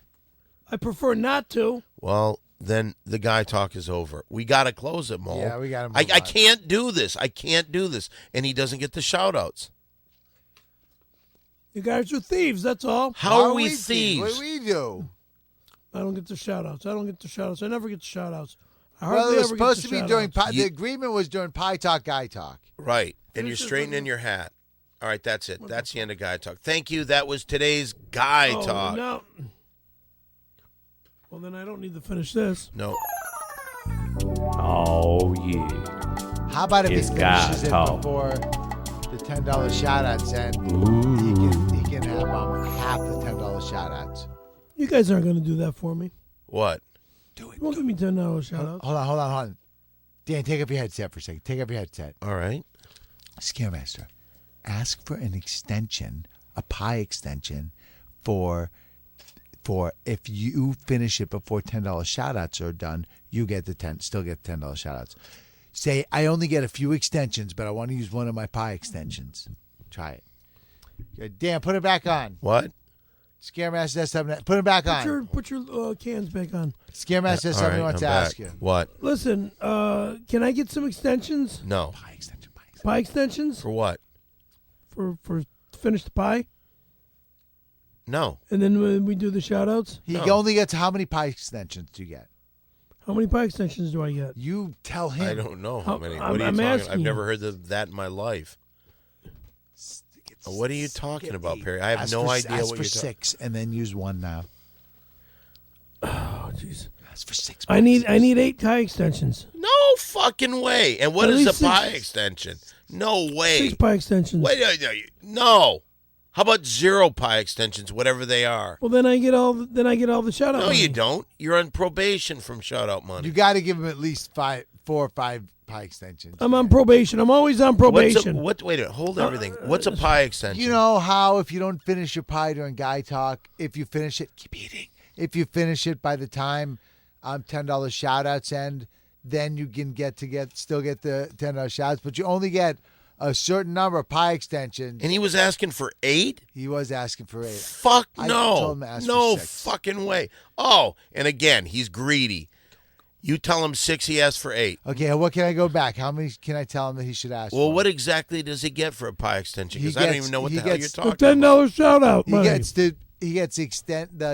S4: I prefer not to.
S2: Well, then the guy talk is over. We got to close it, Mo.
S3: Yeah, we got to
S2: I
S3: move on.
S2: can't do this. I can't do this. And he doesn't get the shout-outs.
S4: You guys are thieves, that's all.
S2: How are
S3: Why
S2: we
S3: What
S2: thieves?
S3: do we do?
S4: I don't get the shout-outs. I never get the shout-outs. I
S3: Well,
S4: hardly
S3: it was
S4: ever
S3: supposed
S4: get
S3: to
S4: the
S3: be during
S4: shout-outs.
S3: pie. The agreement was during pie talk, guy talk.
S2: Right. And you're
S4: Finish this
S2: straightening
S4: one.
S2: your hat. All right, that's it. That's the end of Guy Talk. Thank you. That was today's Guy Talk.
S4: No. Well, then I don't need to finish this.
S2: No.
S7: Oh, yeah.
S3: How about if
S7: It's
S3: he
S7: guy
S3: finishes it
S7: talk.
S3: before the $10 shout-outs and he can have half the $10 shout-outs.
S4: You guys aren't going to do that for me.
S2: What?
S4: You won't give me $10 shout-outs.
S3: Hold on. Dan, take up your headset for a second. Take up your headset.
S2: All right.
S3: Scaremaster, ask for an extension, a pie extension, for if you finish it before $10 shout-outs are done, you get still get $10 shout-outs. Say, I only get a few extensions, but I want to use one of my pie extensions. Try it. Good. Dan, put it back on.
S2: What?
S3: Scaremaster has something. Put it back on.
S4: Put your cans back on.
S3: Scaremaster has something he wants to ask you.
S2: What?
S4: Listen, can I get some extensions?
S2: No.
S3: Pie extension.
S4: Pie extensions?
S2: For what?
S4: For to finish the pie?
S2: No.
S4: And then when we do the shout-outs?
S3: He only gets how many pie extensions do you get?
S4: How many pie extensions do I get?
S3: You tell him.
S2: I don't know how many.
S4: I'm
S2: What are you talking?
S4: asking
S2: I've
S4: you.
S2: never heard of that in my life. What are you talking about, Perry? I have no idea
S3: ask
S2: what
S3: for
S2: you're talking.
S3: 6 and then use 1 now.
S4: Oh, jeez.
S3: Ask for 6.
S4: I need 8 pie extensions.
S2: No fucking way. And what
S4: At
S2: is a
S4: least
S2: pie
S4: 6
S2: extension? No way.
S4: 6 pie extensions.
S2: Wait, no. How about 0 pie extensions, whatever they are?
S4: Well, then I get all the shout-out
S2: No,
S4: money.
S2: you don't. You're on probation from shout out money.
S3: You got to give him at least 4 or 5 pie extensions.
S4: I'm on probation. I'm always on probation.
S2: Wait a minute. Hold everything. What's a pie extension?
S3: You know how if you don't finish your pie during guy talk, if you finish it, keep eating. If you finish it by the time $10 shout-outs end, then you can still get the $10 shout-outs, but you only get a certain number of pie extensions.
S2: And he was asking for 8?
S3: He was asking for 8.
S2: Fuck
S3: I
S2: no.
S3: told him to ask
S2: No
S3: for 6.
S2: fucking way. Oh, and again, he's greedy. You tell him 6, he asks for 8.
S3: Okay, what can I go back? How many can I tell him that he should ask
S2: Well,
S3: for?
S2: what exactly does he get for a pie extension?
S3: He
S2: Because I don't
S3: gets-
S2: even know what
S3: he
S2: the hell you're
S3: gets
S4: the
S2: talking
S4: $10
S2: about.
S4: shout-out
S3: He
S4: money.
S3: gets the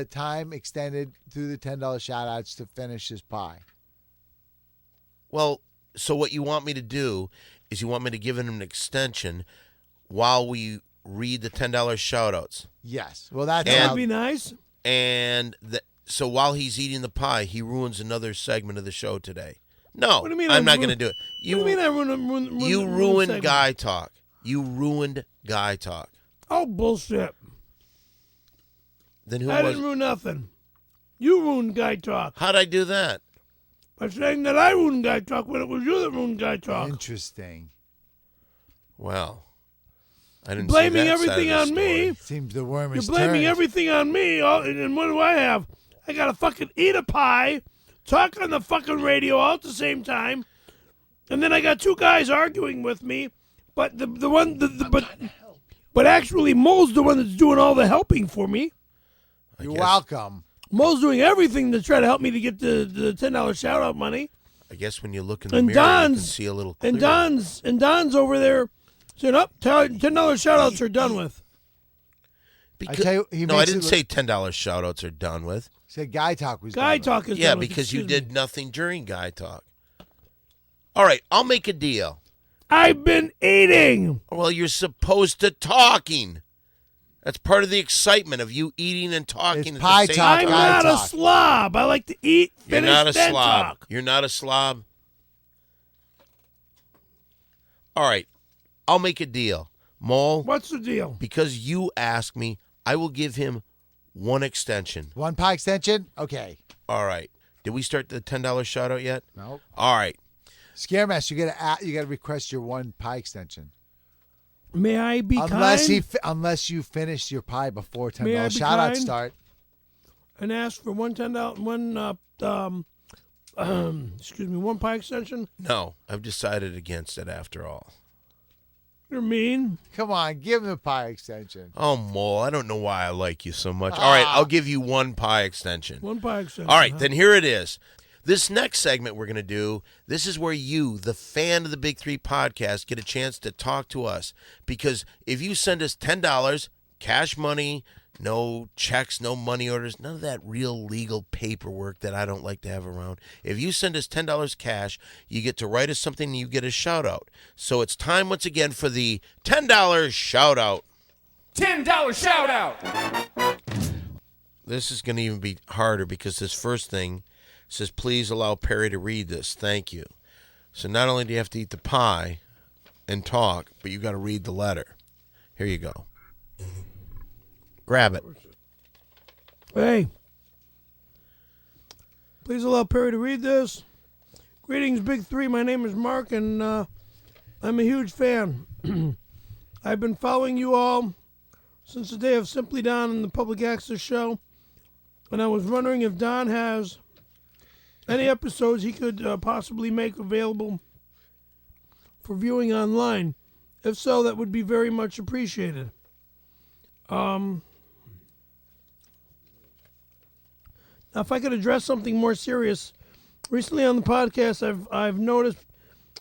S3: time extended through the $10 shout-outs to finish his pie.
S2: Well, so what you want me to do is you want me to give him an extension while we read the $10 shout-outs.
S3: Yes. Well, that's
S4: That
S3: how,
S4: would be nice.
S2: And so while he's eating the pie, he ruins another segment of the show today. No,
S4: What do you mean
S2: I'm
S4: I
S2: not
S4: ruin-
S2: going to do it.
S4: What do you mean I ruined
S2: You
S4: the
S2: ruined
S4: segment?
S2: Guy Talk. You ruined Guy Talk.
S4: Oh, bullshit.
S2: Then who
S4: I
S2: was?
S4: didn't ruin nothing. You ruined Guy Talk.
S2: How'd I do that?
S4: By saying that I ruined Guy Talk when it was you that ruined Guy Talk.
S3: interesting.
S2: Well, I didn't
S4: Blaming
S2: see that side
S4: everything
S2: of the
S4: on me.
S2: story.
S3: Seems the worm
S4: You're
S3: is
S4: blaming
S3: turned.
S4: everything on me. And what do I have? I got to fucking eat a pie, talk on the fucking radio all at the same time, and then I got 2 guys arguing with me. But but actually, Mo's the one that's doing all the helping for me.
S3: You're
S2: guess-
S3: welcome.
S4: Mo's doing everything to try to help me to get the $10 shout out money.
S2: I guess when you look in the
S4: And
S2: mirror, you can
S4: Don's
S2: see a little clearer.
S4: and Don's over there saying, "Up, $10 shout outs are done with."
S2: Because,
S3: I tell you, he
S2: no, I
S3: makes
S2: didn't
S3: it
S2: say $10 shout-outs are done with.
S3: Said guy talk was
S4: Guy
S3: done.
S4: Talk is
S2: Yeah,
S4: done with,
S2: because you
S4: excuse
S2: did
S4: me.
S2: nothing during Guy Talk. All right, I'll make a deal.
S4: I've been eating.
S2: Well, you're supposed to talking. That's part of the excitement of you eating and talking
S3: It's
S2: at
S3: pie
S2: the same
S3: talk,
S4: I'm
S2: time.
S3: Guy
S4: not a
S3: Talk.
S4: slob. I like to eat,
S2: You're
S4: finish,
S2: not a
S4: then
S2: slob.
S4: talk.
S2: You're not a slob. All right, I'll make a deal. Mole,
S4: What's the deal?
S2: because you asked me, I will give him 1 extension.
S3: 1 pie extension? Okay.
S2: All right. Did we start the $10 shout out yet?
S3: Nope.
S2: All right.
S3: Scaremaster, you gotta request your 1 pie extension.
S4: May I be
S3: unless
S4: kind?
S3: Unless you finish your pie before
S4: May I
S3: $10
S4: be
S3: shout out
S4: kind?
S3: start.
S4: And ask for one one pie extension.
S2: No, I've decided against it after all.
S4: You're mean.
S3: Come on, give him a pie extension.
S2: Oh, Mole, I don't know why I like you so much. All right, I'll give you one pie extension.
S4: One pie extension.
S2: All right, then here it is. This next segment we're going to do, this is where you, the fan of the Big Three podcast, get a chance to talk to us. Because if you send us $10, cash money, no checks, no money orders, none of that real legal paperwork that I don't like to have around. If you send us $10 cash, you get to write us something and you get a shout-out. So it's time once again for the $10 shout-out.
S1: $10 shout out.
S2: This is going to even be harder because this first thing says, please allow Perry to read this. Thank you. So not only do you have to eat the pie and talk, but you got to read the letter. Here you go. Grab it.
S4: Hey. Please allow Perry to read this. Greetings, Big Three. My name is Mark, and I'm a huge fan. I've been following you all since the day of Simply Don and the Public Access Show, and I was wondering if Don has any episodes he could possibly make available for viewing online. If so, that would be very much appreciated. Now, if I could address something more serious, recently on the podcast, I've noticed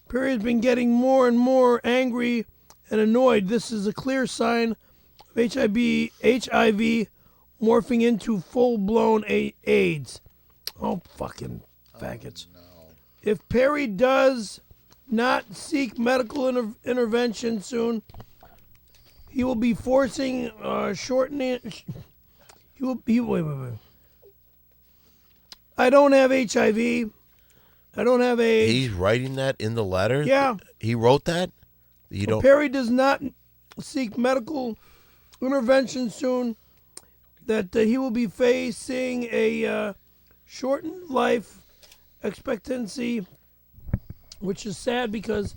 S4: Perry has been getting more and more angry and annoyed. This is a clear sign of HIV morphing into full-blown AIDS. Oh, fucking faggots. Oh, no. If Perry does not seek medical intervention soon, he will be forcing shortening. Wait. I don't have HIV. I don't have AIDS.
S2: He's writing that in the letter?
S4: Yeah.
S2: He wrote that? You don't.
S4: Perry does not seek medical intervention soon, that he will be facing a shortened life expectancy, which is sad because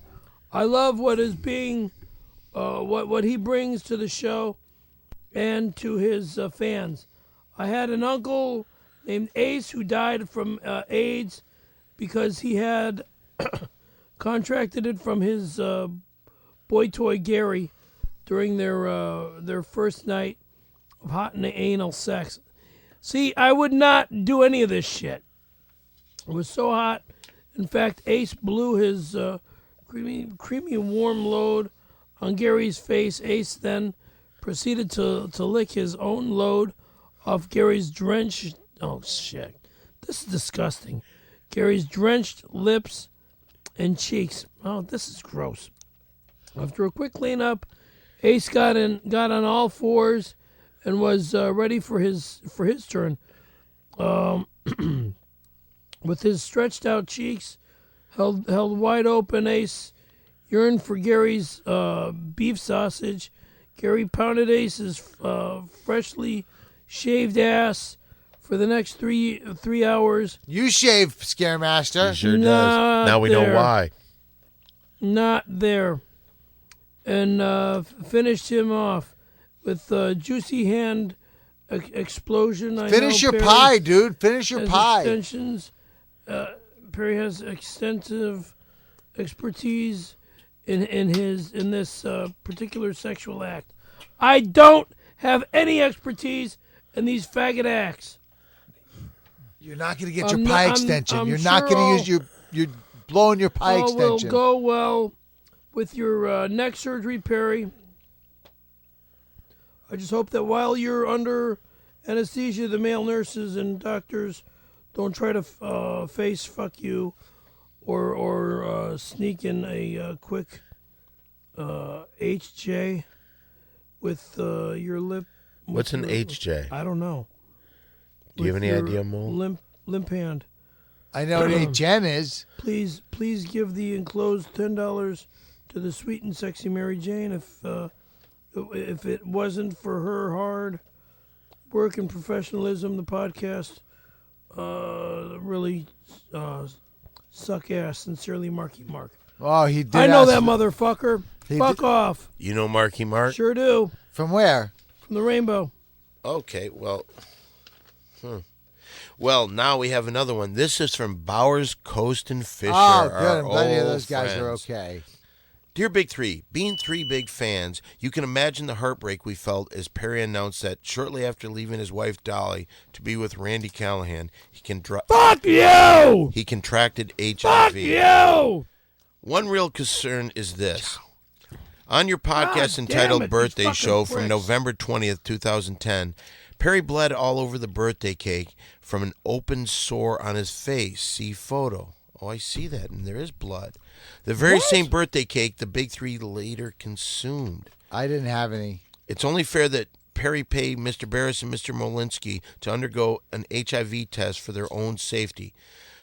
S4: I love what is being, what he brings to the show and to his fans. I had an uncle named Ace who died from AIDS because he had contracted it from his boy toy Gary during their first night of hot and anal sex. See, I would not do any of this shit. It was so hot. In fact, Ace blew his creamy warm load on Gary's face. Ace then proceeded to lick his own load off Gary's drenched... Oh, shit. This is disgusting. Gary's drenched lips and cheeks. Oh, this is gross. After a quick cleanup, Ace got on all fours and was ready for his turn. With his stretched out cheeks held wide open, Ace yearned for Gary's beef sausage. Gary pounded Ace's freshly shaved ass for the next three hours.
S3: You shave, Scaremaster.
S2: He sure does. Now we know why.
S4: Not there. And finished him off with juicy hand explosion.
S3: Finish your pie, dude. Finish your pie.
S4: Extensions. Perry has extensive expertise in this particular sexual act. I don't have any expertise in these faggot acts.
S3: You're not going to get your pie extension. You're not going to use your... You're blowing your pie extension.
S4: Will go well with your neck surgery, Perry. I just hope that while you're under anesthesia, the male nurses and doctors don't try to face fuck you or sneak in a quick HJ with your lip.
S2: What's an HJ?
S4: I don't know.
S2: Do you have any idea, Mo?
S4: Limp hand.
S3: I know what a gem is.
S4: Please give the enclosed $10 to the sweet and sexy Mary Jane. If it wasn't for her hard work and professionalism, the podcast really suck ass. Sincerely, Marky Mark.
S3: Oh, he did.
S4: I know that motherfucker. Fuck off.
S2: You know Marky Mark?
S4: Sure do.
S3: From where?
S4: From the Rainbow.
S2: Okay, well. Well, now we have another one. This is from Bowers, Coast, and Fisher.
S3: Oh, good. I'm glad to hear
S2: old
S3: those guys are
S2: friends.
S3: okay.
S2: Dear Big Three, being three big fans, you can imagine the heartbreak we felt as Perry announced that shortly after leaving his wife Dolly to be with Randy Callahan,
S4: Fuck you!
S2: he contracted HIV.
S4: Fuck you!
S2: One real concern is this. On your podcast
S4: God
S2: entitled
S4: damn it,
S2: Birthday
S4: these
S2: Show
S4: fucking
S2: from
S4: pricks.
S2: November 20th, 2010, Perry bled all over the birthday cake from an open sore on his face. See photo. Oh, I see that, and there is blood. The very same birthday cake the Big Three later consumed.
S3: I didn't have any.
S2: It's only fair that Perry pay Mr. Barris and Mr. Molinsky to undergo an HIV test for their own safety.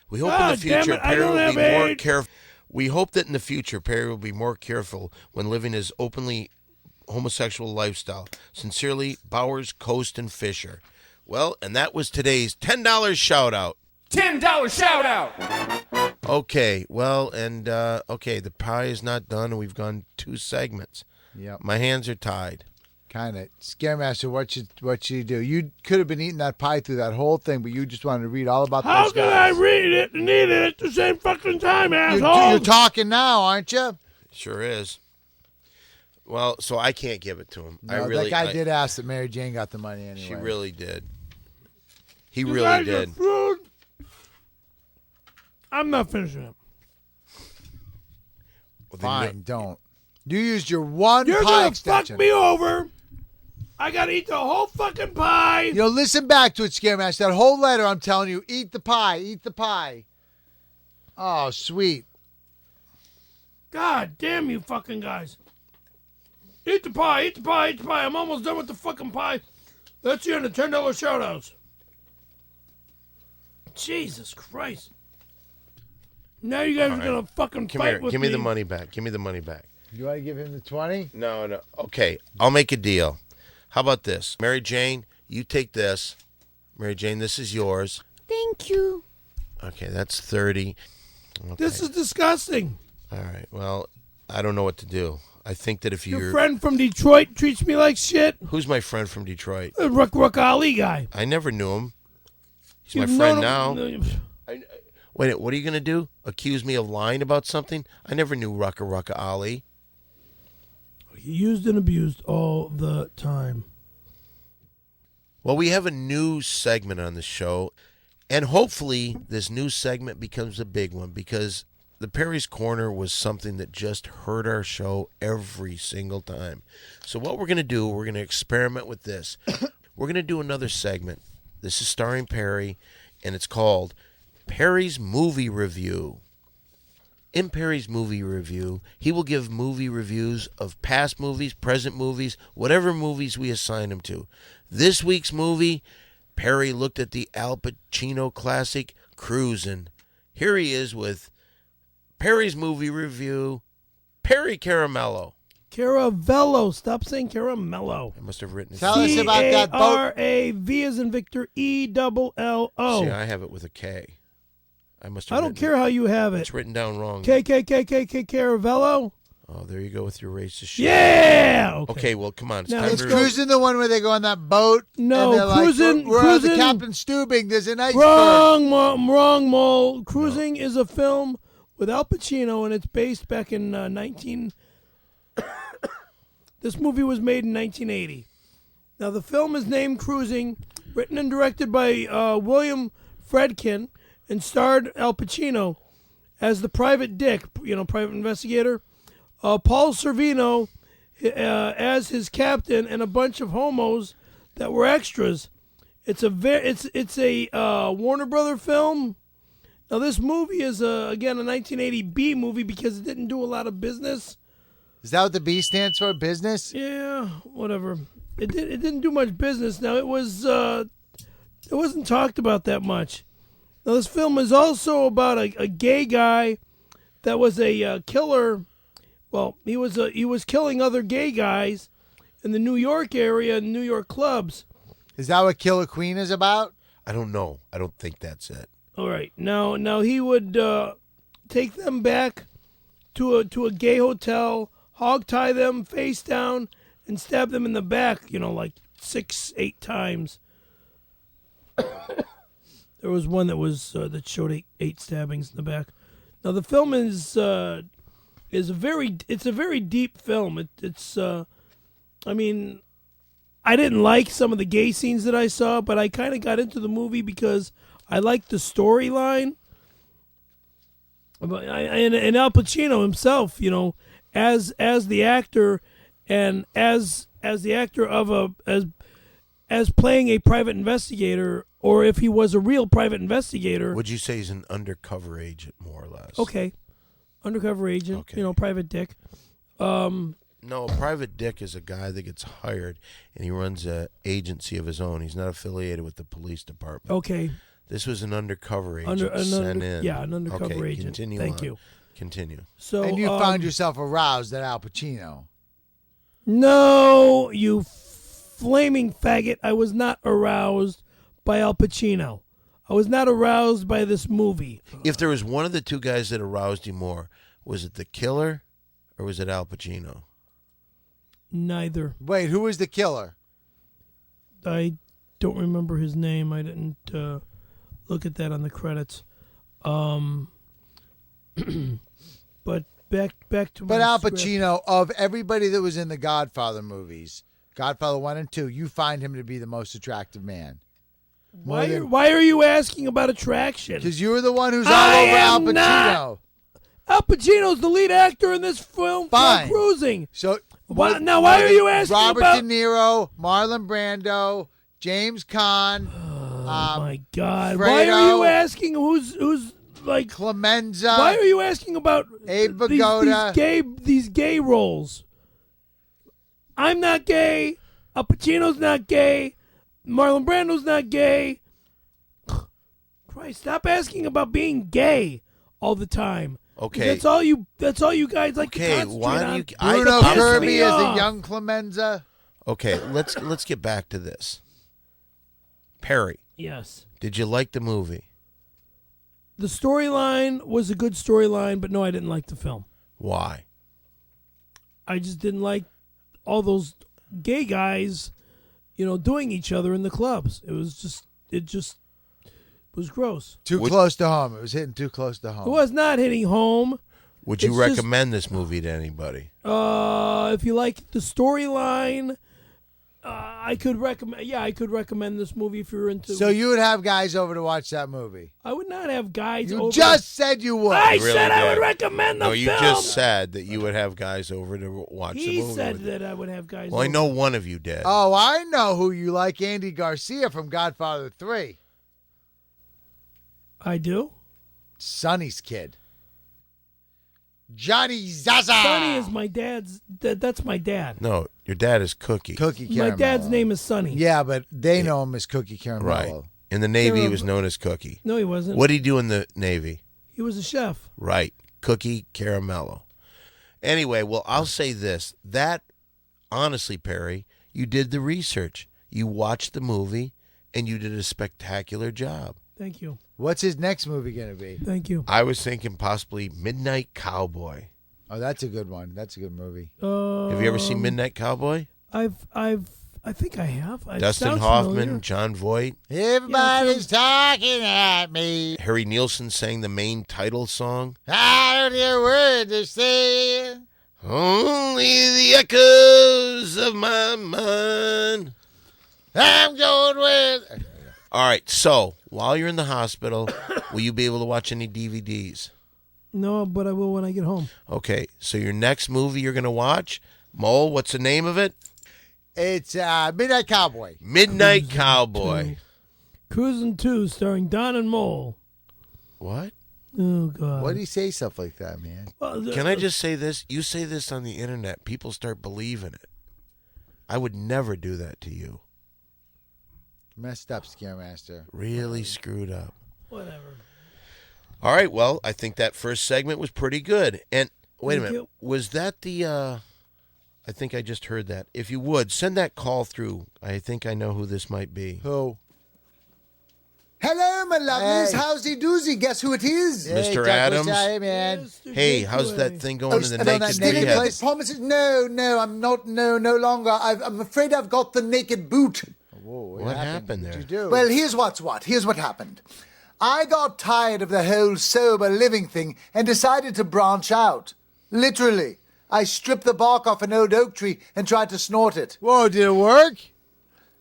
S2: We hope in the
S4: God damn
S2: future
S4: it, I
S2: Perry
S4: don't
S2: will
S4: have
S2: be more
S4: AIDS.
S2: careful. We hope that in the future Perry will be more careful when living his openly homosexual lifestyle. Sincerely, Bowers, Coast, and Fisher. Well, and that was today's $10 shout out.
S1: $10 shout out.
S2: Okay, well, and okay, the pie is not done, and we've gone 2 segments.
S3: Yep.
S2: My hands are tied.
S3: Kind of. Scaremaster, what should you do? You could have been eating that pie through that whole thing, but you just wanted to read all about
S4: How
S3: those
S4: can
S3: guys.
S4: I read it and eat it at the same fucking time,
S3: You're
S4: asshole?
S3: talking now, aren't you?
S2: Sure is. Well, so I can't give it to him.
S3: No, that guy did ask that Mary Jane got the money anyway.
S2: She really did. He
S4: You
S2: really
S4: guys
S2: did.
S4: are fruit. I'm not finishing it.
S2: Well, then
S3: Fine, don't. You used your one
S4: You're
S3: pie
S4: gonna
S3: extension.
S4: fuck me over. I gotta eat the whole fucking pie.
S3: You know, listen back to it, Scaremaster. That whole letter, I'm telling you, eat the pie, eat the pie. Oh, sweet.
S4: God damn you fucking guys. Eat the pie, eat the pie, eat the pie. I'm almost done with the fucking pie. That's the end of $10 shout outs. Jesus Christ. Now you guys are gonna fucking
S2: Come
S4: fight
S2: here.
S4: with
S2: Give me the money back. Give me the money back.
S3: You want to give him the 20?
S2: No. Okay, I'll make a deal. How about this? Mary Jane, you take this. Mary Jane, this is yours.
S6: Thank you.
S2: Okay, that's 30. Okay.
S4: This is disgusting.
S2: All right. Well, I don't know what to do. I think that if
S4: Your
S2: you're...
S4: friend from Detroit treats me like shit.
S2: Who's my friend from Detroit?
S4: The Rucka Rucka Ali guy.
S2: I never knew him. He's
S4: You've
S2: my friend
S4: known
S2: now.
S4: him-
S2: Wait, what are you going to do? Accuse me of lying about something? I never knew Rucka Rucka Ali.
S4: Used and abused all the time.
S2: Well, we have a new segment on the show, and hopefully this new segment becomes a big one because the Perry's Corner was something that just hurt our show every single time. So what we're going to do, we're going to experiment with this. We're going to do another segment. This is starring Perry, and it's called Perry's Movie Review. In Perry's Movie Review, he will give movie reviews of past movies, present movies, whatever movies we assign him to. This week's movie, Perry looked at the Al Pacino classic, Cruisin'. Here he is with Perry's Movie Review, Perry Caramello.
S4: Caravello. Stop saying Caramello.
S2: I must have written it.
S3: Tell us about that boat.
S4: C-A-R-A-V as in Victor, E-double-L-O.
S2: See, I have it with a K. I must have
S4: I don't
S2: written
S4: care how you have
S2: it.
S4: it.
S2: It's written down wrong.
S4: K-K-K-K-K Caravello.
S2: Oh, there you go with your racist shit.
S4: Yeah.
S2: Okay, well, come on. It's
S4: Now,
S2: time
S3: Is
S2: to...
S3: Cruising the one where they go on that boat?
S4: No,
S3: and they're like,
S4: Cruisin'-
S3: we're on the
S4: Cruisin'-
S3: Captain Stubing. There's an iceberg.
S4: Wrong, Mole. Cruising is a film with Al Pacino, and it's based back in 19... This movie was made in 1980. Now, the film is named Cruising, written and directed by William Friedkin, and starred Al Pacino as the private dick, private investigator. Paul Sorvino as his captain, and a bunch of homos that were extras. It's a Warner Brother film. Now, this movie is again a 1980 B movie because it didn't do a lot of business.
S3: Is that what the B stands for? Business?
S4: Yeah, whatever. It didn't do much business. Now it wasn't talked about that much. Now this film is also about a gay guy that was a killer. Well, he was killing other gay guys in the New York area, New York clubs.
S3: Is that what Killer Queen is about?
S2: I don't know. I don't think that's it.
S4: All right. Now he would take them back to a gay hotel, hog tie them face down, and stab them in the back, like 6-8 times. There was one that showed eight stabbings in the back. Now the film is a very deep film. I didn't like some of the gay scenes that I saw, but I kind of got into the movie because I liked the storyline. And Al Pacino himself, as the actor, and as the actor as playing a private investigator, or if he was a real private investigator.
S2: Would you say he's an undercover agent, more or less?
S4: Okay, undercover agent.
S2: Okay.
S4: Private dick.
S2: No, a private dick is a guy that gets hired and he runs an agency of his own. He's not affiliated with the police department.
S4: Okay.
S2: This was an undercover agent sent in.
S4: Yeah, an undercover
S2: Okay,
S4: agent.
S2: Continue
S4: Thank
S2: on.
S4: you.
S2: Continue.
S4: So,
S3: And you found yourself aroused at Al Pacino.
S4: No, you flaming faggot. I was not aroused by Al Pacino. I was not aroused by this movie.
S2: If there was one of the two guys that aroused you more, was it the killer or was it Al Pacino?
S4: Neither.
S3: Wait, who was the killer?
S4: I don't remember his name. I didn't look at that on the credits. But back to my
S3: But Al
S4: script.
S3: Pacino, of everybody that was in the Godfather movies, Godfather 1 and 2, you find him to be the most attractive man.
S4: Why are you asking about attraction?
S3: Because you were the one who's all
S4: I
S3: over Al
S4: am
S3: Pacino.
S4: not. Al Pacino's the lead actor in this film.
S3: Fine.
S4: Cruising.
S3: So
S4: Why
S3: what-
S4: are you asking
S3: Robert
S4: about?
S3: De Niro, Marlon Brando, James Caan,
S4: Oh my God!
S3: Fredo,
S4: Why are you asking who's like?
S3: Clemenza.
S4: Why are you asking about
S3: Abe Vigoda.
S4: these gay roles? I'm not gay. Al Pacino's not gay. Marlon Brando's not gay. Christ, stop asking about being gay all the time.
S2: Okay.
S4: That's all you guys like to
S2: Okay,
S4: concentrate
S2: why do
S4: on.
S2: you?
S3: Bruno
S4: piss
S3: Kirby
S4: me
S3: as the
S4: off.
S3: young Clemenza.
S2: Okay, let's get back to this. Perry,
S4: Yes.
S2: did you like the movie?
S4: The storyline was a good storyline, but no, I didn't like the film.
S2: Why?
S4: I just didn't like all those gay guys, doing each other in the clubs. It just was gross.
S3: Too close to home. It was hitting too close to
S4: It
S3: home.
S4: was not hitting home.
S2: Would you
S4: It's just-
S2: recommend this movie to anybody?
S4: If you like the storyline, I could recommend. Yeah, I could recommend this movie if you're into.
S3: So you would have guys over to watch that movie.
S4: I would not have guys.
S3: You
S4: over.
S3: just said you would.
S4: I
S2: You really
S4: said I
S2: did.
S4: would recommend the
S2: No, you
S4: film.
S2: just said that you would have guys over to watch the
S4: He
S2: movie.
S4: said
S2: with you.
S4: that I would have guys.
S2: Well, I
S4: over.
S2: know one of you did.
S3: Oh, I know who you like. Andy Garcia from Godfather 3.
S4: I do.
S3: Sonny's kid. Johnny Zaza.
S4: Sonny is my dad's. That's my dad.
S2: No, your dad is Cookie.
S3: Cookie
S4: My
S3: Caramello.
S4: dad's name is Sonny.
S3: Yeah, but they know him as Cookie Caramello.
S2: Right. In the Navy, he was known as Cookie.
S4: No, he wasn't.
S2: What did he do in the Navy?
S4: He was a chef.
S2: Right. Cookie Caramello. Anyway, well, I'll say this. That, honestly, Perry, you did the research. You watched the movie, and you did a spectacular job.
S4: Thank you.
S3: What's his next movie going to be?
S4: Thank you.
S2: I was thinking possibly Midnight Cowboy.
S3: Oh, that's a good one. That's a good movie.
S2: Have you ever seen Midnight Cowboy?
S4: I think I have. It
S2: Dustin
S4: sounds
S2: Hoffman,
S4: familiar.
S2: John Voight.
S3: Everybody's talking at me.
S2: Harry Nielsen sang the main title song.
S3: I don't hear a word they're saying.
S2: Only the echoes of my mind.
S3: I'm going with...
S2: All right, so while you're in the hospital, will you be able to watch any DVDs?
S4: No, but I will when I get home.
S2: Okay, so your next movie you're going to watch, Mole, what's the name of it?
S3: It's Midnight Cowboy.
S2: Midnight Cowboy.
S4: Cruising 2, starring Don and Mole.
S2: What?
S4: Oh, God.
S3: Why do you say stuff like that, man?
S4: Well,
S2: Can I just say this? You say this on the internet, people start believing it. I would never do that to you.
S3: Messed up, Scaremaster.
S2: Really screwed up.
S4: Whatever.
S2: All right, well, I think that first segment was pretty good. And wait a
S4: Thank
S2: minute,
S4: you.
S2: was that the I think I just heard that. If you would, send that call through. I think I know who this might be.
S3: Who?
S8: Hello, my lovelies.
S3: Hey.
S8: Howsy doozy. Guess who it is?
S2: Mr.
S3: Douglas,
S2: Adams.
S3: Hey, man.
S4: Mr.
S2: Hey, how's
S4: Gateway.
S2: that thing going in the
S8: Oh,
S2: naked
S3: that
S8: Still
S3: naked
S2: rehab?
S3: place?
S8: the promises? No, I'm not. No longer. I'm afraid I've got the naked boot.
S3: Whoa,
S2: What happened
S3: What'd
S2: there?
S3: you do?
S8: Well, here's what's what. Here's what happened. I got tired of the whole sober living thing and decided to branch out. Literally. I stripped the bark off an old oak tree and tried to snort it.
S3: Whoa, did it work?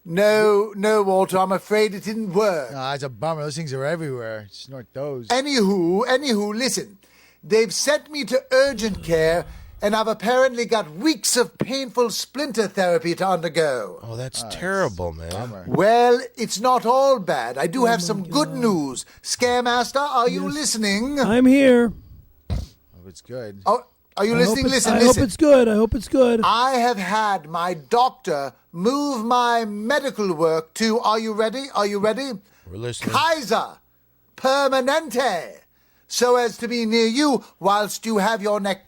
S8: No, Walter, I'm afraid it didn't work.
S3: Oh, that's a bummer. Those things are everywhere. Snort those.
S8: Anywho, listen. They've sent me to urgent care, and I've apparently got weeks of painful splinter therapy to undergo.
S2: Oh, that's terrible, man.
S8: Well, it's not all bad. I do have some good news. Scaremaster, are you listening?
S4: I'm here.
S3: Oh, it's good.
S8: Oh, are you listening?
S4: I hope it's good. I hope it's good.
S8: I have had my doctor move my medical work to, are you ready?
S2: We're listening.
S8: Kaiser Permanente, so as to be near you whilst you have your neck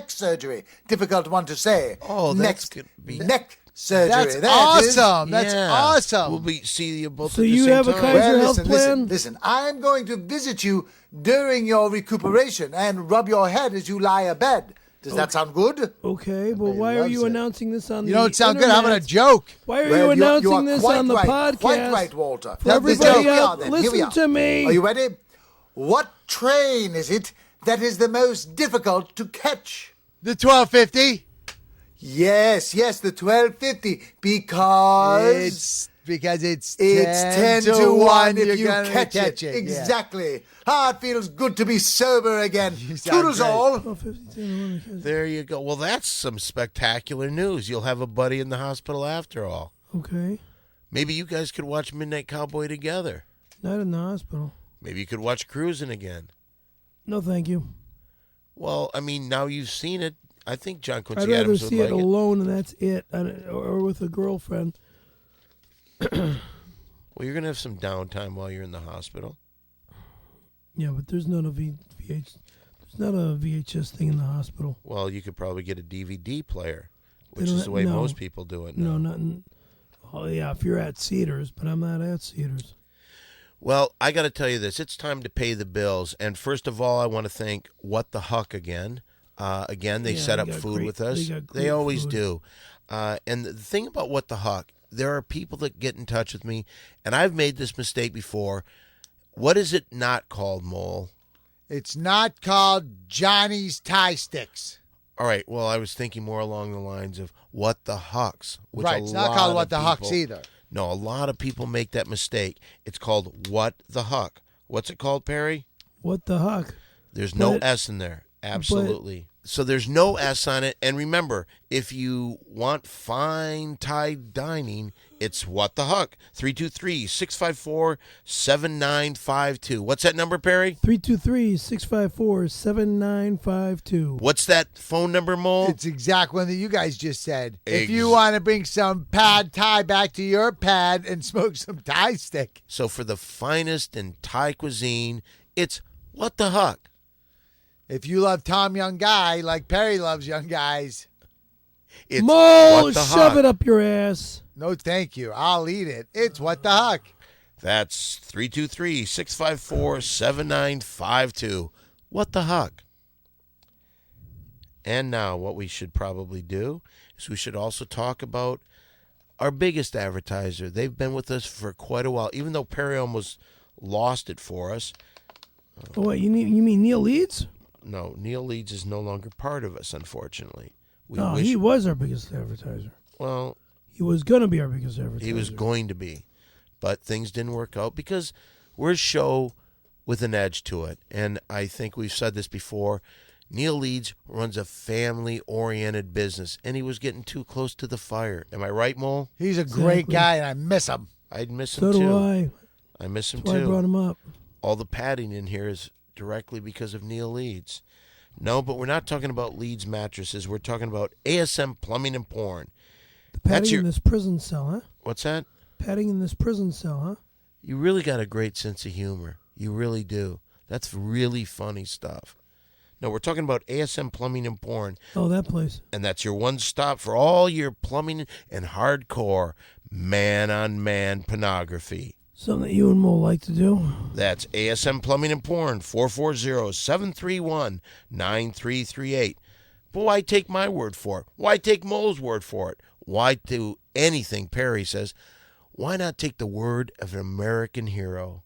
S8: surgery. Difficult one to say.
S2: Oh, that's gonna be-
S8: neck surgery.
S3: That's
S8: There it is.
S3: awesome. That's
S2: Yeah.
S3: awesome.
S2: We'll see you both
S4: So
S2: at the
S4: you
S2: same
S4: have a
S2: time.
S4: Kaiser
S8: Well,
S4: health plan?
S8: listen. I'm going to visit you during your recuperation and rub your head as you lie abed. Does that sound good?
S4: Okay, well, why are
S3: loves
S4: you
S3: it.
S4: announcing this on
S3: You
S4: the
S3: don't sound good. How about a
S4: internet?
S3: joke?
S4: Why are
S8: Well,
S4: you announcing
S8: are
S4: this
S8: quite
S4: on the
S8: right.
S4: podcast?
S8: Quite right, Walter.
S4: For everybody
S8: Here we
S4: out,
S8: are then. Here we
S4: listen
S8: are.
S4: to me.
S8: Are you ready? What train is it that is the most difficult to catch?
S3: The 1250?
S8: Yes, the 1250, because
S3: It's because it's
S8: 10 to 1 if
S3: you're
S8: you
S3: gonna
S8: catch it.
S3: yeah.
S8: Exactly. Ah, it feels good to be sober again.
S3: You sound
S8: Toodles
S3: great.
S8: all.
S4: 12:50.
S2: There you go. Well, that's some spectacular news. You'll have a buddy in the hospital after all.
S4: Okay,
S2: Maybe you guys could watch Midnight Cowboy together.
S4: not in the hospital.
S2: Maybe you could watch Cruising again.
S4: No, thank you.
S2: Well, I mean, now you've seen it. I think John Quincy
S4: I'd rather
S2: Adams would
S4: see
S2: like
S4: it
S2: it.
S4: alone, and that's it, or with a girlfriend.
S2: Well, you're going to have some downtime while you're in the hospital.
S4: Yeah, but there's not a There's not a VHS thing in the hospital.
S2: Well, you could probably get a DVD player,
S4: They
S2: which
S4: don't
S2: is the way
S4: no.
S2: most people do it
S4: No,
S2: now.
S4: not in. Oh yeah, if you're at Cedars, but I'm not at Cedars.
S2: Well, I got to tell you this. It's time to pay the bills. And first of all, I want to thank What the Huck again. Again, they
S4: Yeah,
S2: set
S4: they
S2: up
S4: got
S2: food
S4: great-
S2: with us.
S4: they got
S2: They
S4: great
S2: always
S4: food.
S2: do. And the thing about What the Huck, there are people that get in touch with me, and I've made this mistake before. What is it not called, Mole?
S3: It's not called Johnny's Tie Sticks.
S2: All right, well, I was thinking more along the lines of What the Hucks. Which
S3: Right,
S2: a
S3: it's not
S2: lot
S3: called
S2: of
S3: What the Hucks
S2: people-
S3: either.
S2: No, a lot of people make that mistake. It's called What the Huck. What's it called, Perry?
S4: What the heck?
S2: There's no
S4: But-
S2: S in there. Absolutely. So there's no S on it. And remember, if you want fine Thai dining, it's What the Huck. 323-654-7952. What's that number, Perry?
S4: 323-654-7952.
S2: What's that phone number, Mole?
S3: It's the exact one that you guys just said. If
S2: Ex-
S3: you want to bring some pad Thai back to your pad and smoke some Thai stick.
S2: So for the finest in Thai cuisine, it's What the Huck.
S3: If you love Tom Young Guy like Perry loves young guys,
S2: It's
S4: Mole,
S2: What the
S4: shove
S2: Huck.
S4: it up your ass.
S3: no thank you. I'll eat it. It's What the Huck.
S2: That's 323-654-7952. What the Huck? And now what we should probably do is we should also talk about our biggest advertiser. They've been with us for quite a while, even though Perry almost lost it for us.
S4: Oh, what, you mean Neil Leeds?
S2: No, Neil Leeds is no longer part of us, unfortunately. We
S4: No,
S2: wish,
S4: he was our biggest advertiser.
S2: well,
S4: He was going to be our biggest advertiser.
S2: he was going to be, but things didn't work out because we're a show with an edge to it. And I think we've said this before. Neil Leeds runs a family-oriented business, and he was getting too close to the fire. Am I right, Mole?
S3: He's a great
S4: Exactly.
S3: guy, and I miss him.
S2: I'd miss
S4: So
S2: him, too.
S4: do I.
S2: I miss him,
S4: That's why I brought
S2: too.
S4: him up.
S2: All the padding in here is directly because of Neil Leeds. No, but we're not talking about Leeds mattresses. We're talking about ASM Plumbing and Porn.
S4: The
S2: That's
S4: padding
S2: your-
S4: in this prison cell, huh?
S2: What's that?
S4: Padding in this prison cell, huh?
S2: You really got a great sense of humor. You really do. That's really funny stuff. No, we're talking about ASM Plumbing and Porn,
S4: Oh, that place.
S2: and that's your one stop for all your plumbing and hardcore man-on-man pornography.
S4: Something that you and Mo like to do.
S2: That's ASM Plumbing and Porn, 440-731-9338. But why take my word for it? Why take Mo's word for it? Why do anything? Perry says, why not take the word of an American hero?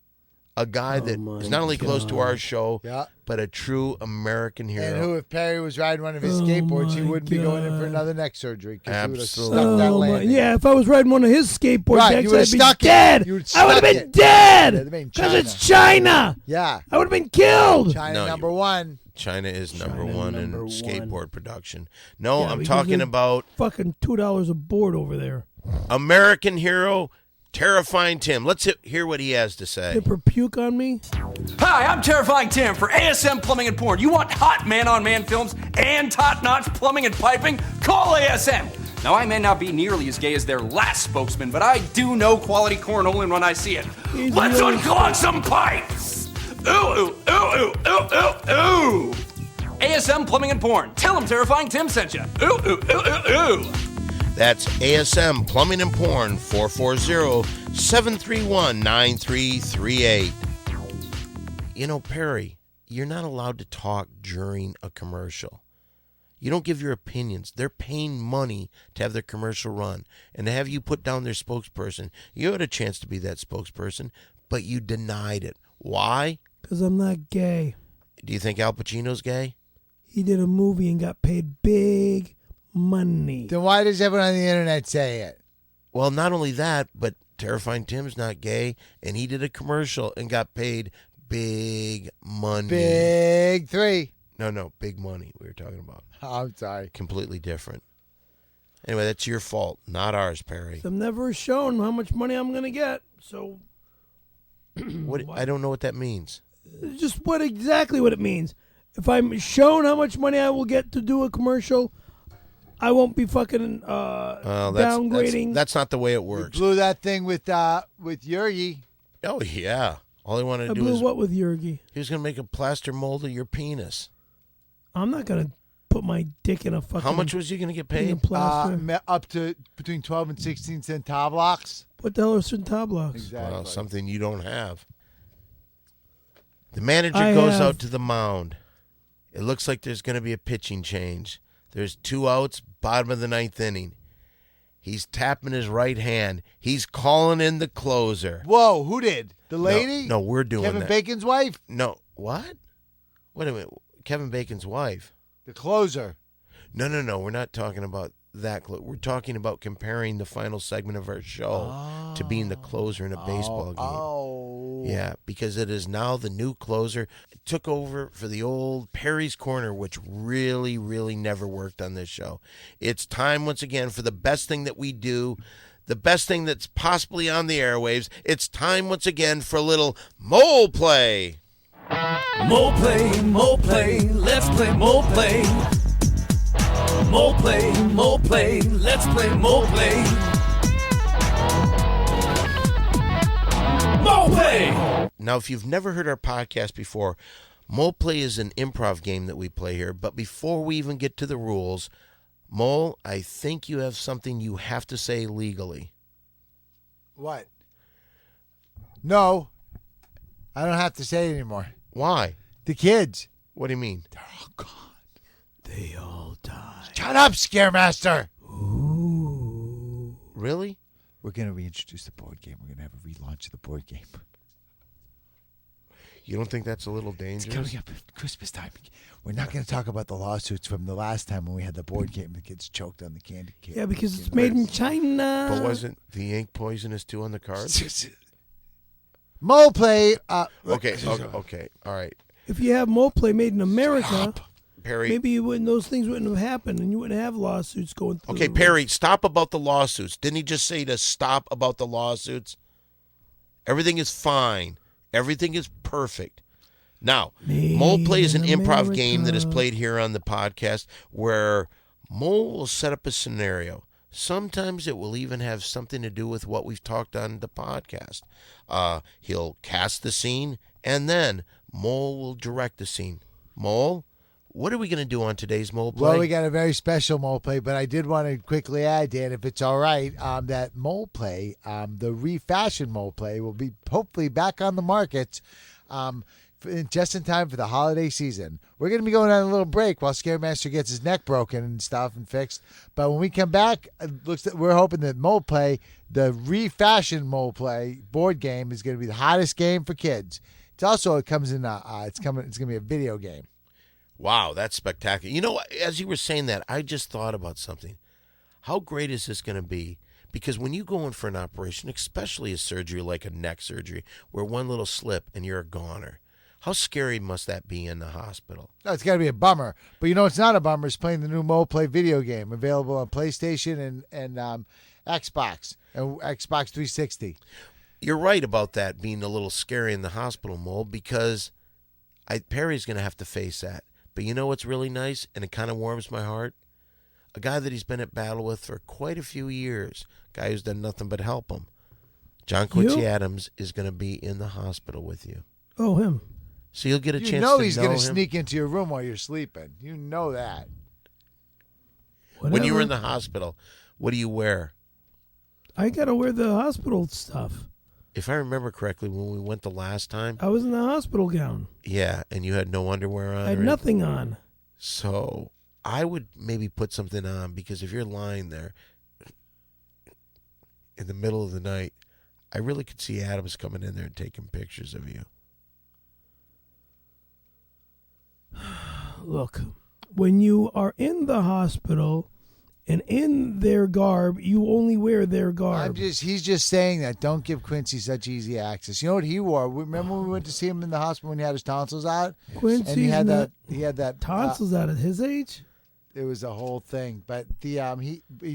S2: A guy that is not only close to our show, but a true American hero.
S3: And who, if Perry was riding one of his skateboards, he wouldn't be going in for another neck surgery.
S2: Absolutely.
S3: He would have stuck that landing.
S4: Yeah, if I was riding one of his skateboard decks, I'd be
S3: stuck
S4: dead.
S3: I would have been
S4: dead. Because it's China.
S3: Yeah.
S4: I would have been killed.
S3: China number one.
S2: China is number one in skateboard production. No,
S4: Yeah,
S2: I'm
S4: because
S2: talking
S4: they're
S2: about
S4: fucking $2 a board over there.
S2: American hero, Terrifying Tim. Let's hear what he has to say.
S4: Dipper puke on me.
S9: Hi, I'm Terrifying Tim for ASM Plumbing and Porn. You want hot man-on-man films and top-notch plumbing and piping? Call ASM. Now, I may not be nearly as gay as their last spokesman, but I do know quality cornhole when I see it. Let's unclog some pipes! Ooh, ooh, ooh, ooh, ooh, ooh, ooh! ASM Plumbing and Porn. Tell them Terrifying Tim sent you. Ooh, ooh, ooh, ooh, ooh!
S2: That's ASM Plumbing and Porn, 440-731-9338. You know, Perry, you're not allowed to talk during a commercial. You don't give your opinions. They're paying money to have their commercial run. And to have you put down their spokesperson, you had a chance to be that spokesperson, but you denied it. Why?
S4: Because I'm not gay.
S2: Do you think Al Pacino's gay?
S4: He did a movie and got paid big money.
S3: Then why does everyone on the internet say it?
S2: Well, not only that, but Terrifying Tim's not gay, and he did a commercial and got paid big money.
S3: Big three.
S2: No, big money we were talking about.
S3: Oh, I'm sorry.
S2: Completely different. Anyway, that's your fault, not ours, Perry.
S4: I'm never shown how much money I'm going to get, so...
S2: What? I don't know what that means.
S4: Just exactly what it means. If I'm shown how much money I will get to do a commercial... I won't be fucking downgrading.
S2: That's not the way it works.
S3: You blew that thing with Yergi.
S2: Oh, yeah. All he wanted to do
S4: blew
S2: was...
S4: what with Yergi?
S2: He was going to make a plaster mold of your penis.
S4: I'm not going to put my dick in a fucking...
S2: How much was he going to get paid?
S3: Up to between 12 and 16 centavlocks.
S4: What the hell are centavlocks?
S3: Exactly.
S2: Well, something you don't have. The manager goes out to the mound. It looks like there's going to be a pitching change. There's 2 outs, bottom of the 9th inning. He's tapping his right hand. He's calling in the closer.
S3: Whoa, who did? The lady?
S2: No, we're doing
S3: Kevin
S2: that.
S3: Bacon's wife?
S2: No, what? Wait a minute. Kevin Bacon's wife.
S3: The closer.
S2: No. We're not talking about that. We're talking about comparing the final segment of our show to being the closer in a baseball game.
S3: Oh.
S2: Yeah, because it is now the new closer. It took over for the old Perry's Corner, which really, really never worked on this show. It's time once again for the best thing that we do, the best thing that's possibly on the airwaves. It's time once again for a little mole play.
S9: Mole play, let's play mole play. Mole play, let's play mole play. Mole play!
S2: Now, if you've never heard our podcast before, Mole Play is an improv game that we play here. But before we even get to the rules, Mole, I think you have something you have to say legally.
S3: What? No. I don't have to say it anymore.
S2: Why?
S3: The kids.
S2: What do you mean?
S3: They're all gone.
S4: They all died.
S3: Shut up, Scaremaster.
S4: Ooh.
S2: Really?
S3: We're going to reintroduce the board game. We're going to have a relaunch of the board game.
S2: You don't think that's a little dangerous?
S3: It's coming up at Christmas time. We're not going to talk about the lawsuits from the last time when we had the board game. The kids choked on the candy cane.
S4: Yeah, because it's made in China.
S2: But wasn't the ink poisonous too on the cards?
S3: Mole play.
S2: Okay. All right.
S4: If you have mole play made in America,
S2: Perry.
S4: maybe those things wouldn't have happened and you wouldn't have lawsuits going through.
S2: Okay, Perry, stop about the lawsuits. Didn't he just say to stop about the lawsuits? Everything is fine. Everything is perfect. Now, Mole Play is an improv game that is played here on the podcast where Mole will set up a scenario. Sometimes it will even have something to do with what we've talked on the podcast. He'll cast the scene, and then Mole will direct the scene. Mole, What are we going to do on today's mole play?
S3: Well, we got a very special mole play, but I did want to quickly add, Dan, if it's all right, that mole play, the refashioned mole play, will be hopefully back on the market just in time for the holiday season. We're going to be going on a little break while Scaremaster gets his neck broken and stuff and fixed. But when we come back, we're hoping that mole play, the refashioned mole play board game, is going to be the hottest game for kids. It's also it's going to be a video game.
S2: Wow, that's spectacular. You know, as you were saying that, I just thought about something. How great is this going to be? Because when you go in for an operation, especially a surgery like a neck surgery, where one little slip and you're a goner, how scary must that be in the hospital?
S3: Oh, it's got to be a bummer. But you know it's not a bummer. It's playing the new Mole Play video game, available on PlayStation and Xbox and Xbox 360.
S2: You're right about that being a little scary in the hospital, Mole, because Perry's going to have to face that. But you know what's really nice, and it kind of warms my heart? A guy that he's been at battle with for quite a few years, a guy who's done nothing but help him. John Quincy Adams is going to be in the hospital with you.
S4: Oh, him.
S2: So you'll get a chance to
S3: know he's
S2: going to
S3: sneak into your room while you're sleeping. You know that.
S4: Whatever.
S2: When you were in the hospital, what do you wear?
S4: I got to wear the hospital stuff.
S2: If I remember correctly, when we went the last time,
S4: I was in the hospital gown.
S2: Yeah, and you had no underwear on.
S4: I had nothing on.
S2: So I would maybe put something on, because if you're lying there in the middle of the night, I really could see Adams coming in there and taking pictures of you.
S4: Look, when you are in the hospital and in their garb, you only wear their garb.
S3: He's just saying that. Don't give Quincy such easy access. You know what he wore? Remember when we went to see him in the hospital when he had his tonsils out?
S4: Quincy,
S3: and he had that
S4: tonsils out at his age.
S3: It was a whole thing. But he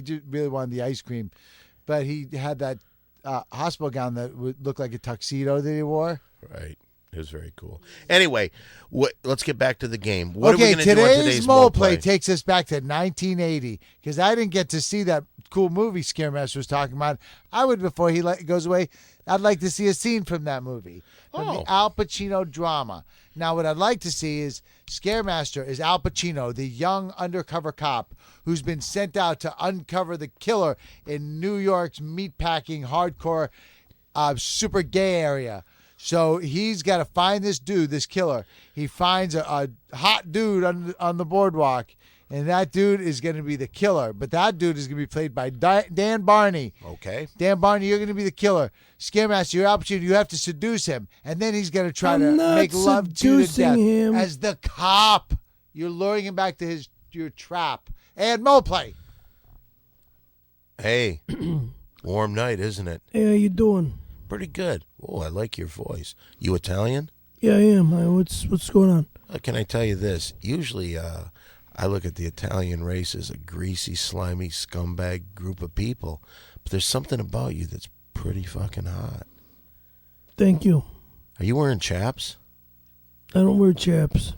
S3: just really wanted the ice cream, but he had that hospital gown that would look like a tuxedo that he wore.
S2: Right. It was very cool. Anyway, let's get back to the game. What are we going to do on today's
S3: mole
S2: play?
S3: Takes us back to 1980, because I didn't get to see that cool movie Scaremaster was talking about. I would, before he goes away, I'd like to see a scene from that movie, from the Al Pacino drama. Now, what I'd like to see is Scaremaster is Al Pacino, the young undercover cop who's been sent out to uncover the killer in New York's meatpacking, hardcore, super gay area. So he's got to find this dude, this killer. He finds a hot dude on the boardwalk, and that dude is going to be the killer. But that dude is going to be played by Dan Barney.
S2: Okay.
S3: Dan Barney, you're going to be the killer. Scaremaster, your opportunity, you have to seduce him. And then he's going to try to make love to you to death.
S4: Him.
S3: As the cop, you're luring him back to your trap. And mole play.
S2: Hey, warm night, isn't it?
S4: Hey, how you doing?
S2: Pretty good. Oh, I like your voice. You Italian?
S4: Yeah, I am. What's going on?
S2: Can I tell you this? Usually, I look at the Italian race as a greasy, slimy, scumbag group of people. But there's something about you that's pretty fucking hot.
S4: Thank you.
S2: Are you wearing chaps?
S4: I don't wear chaps.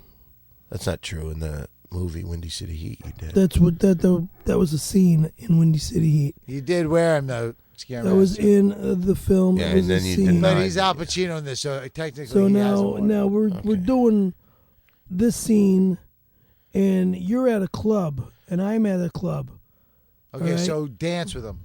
S2: That's not true. In the movie Windy City Heat, you did.
S4: That's what that was a scene in Windy City Heat.
S3: You did wear him, though.
S4: That was in the film.
S2: Yeah,
S4: it was
S2: and then
S4: a
S2: you
S4: scene.
S2: denied
S3: But he's Al Pacino in this, so technically
S4: So
S3: he
S4: now we're doing this scene, and you're at a club, and I'm at a club.
S3: Okay,
S4: right?
S3: so dance with him.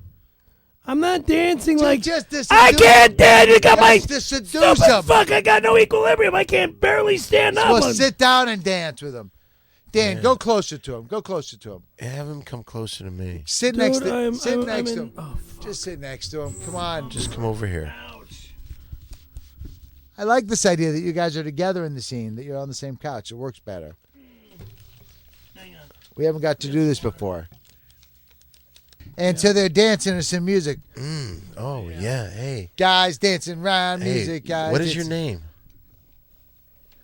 S4: I'm not dancing like
S3: just to
S4: I
S3: seduce-
S4: can't dance. You got my
S3: Just to seduce
S4: stupid
S3: him.
S4: fuck. I got no equilibrium. I can't barely stand up.
S3: Well, sit down and dance with him. Dan, go closer to him. Go closer to him.
S2: Have him come closer to me.
S3: Sit
S4: Dude,
S3: next to
S4: I'm
S3: him.
S4: in- oh,
S3: Just sit next to him. Come on.
S2: Just come over here.
S3: I like this idea that you guys are together in the scene, that you're on the same couch. It works better.
S4: Hang on.
S3: We haven't got to do this before. And so they're dancing to some music.
S2: Oh, yeah. Hey.
S3: Guys dancing around music, guys.
S2: What is your name?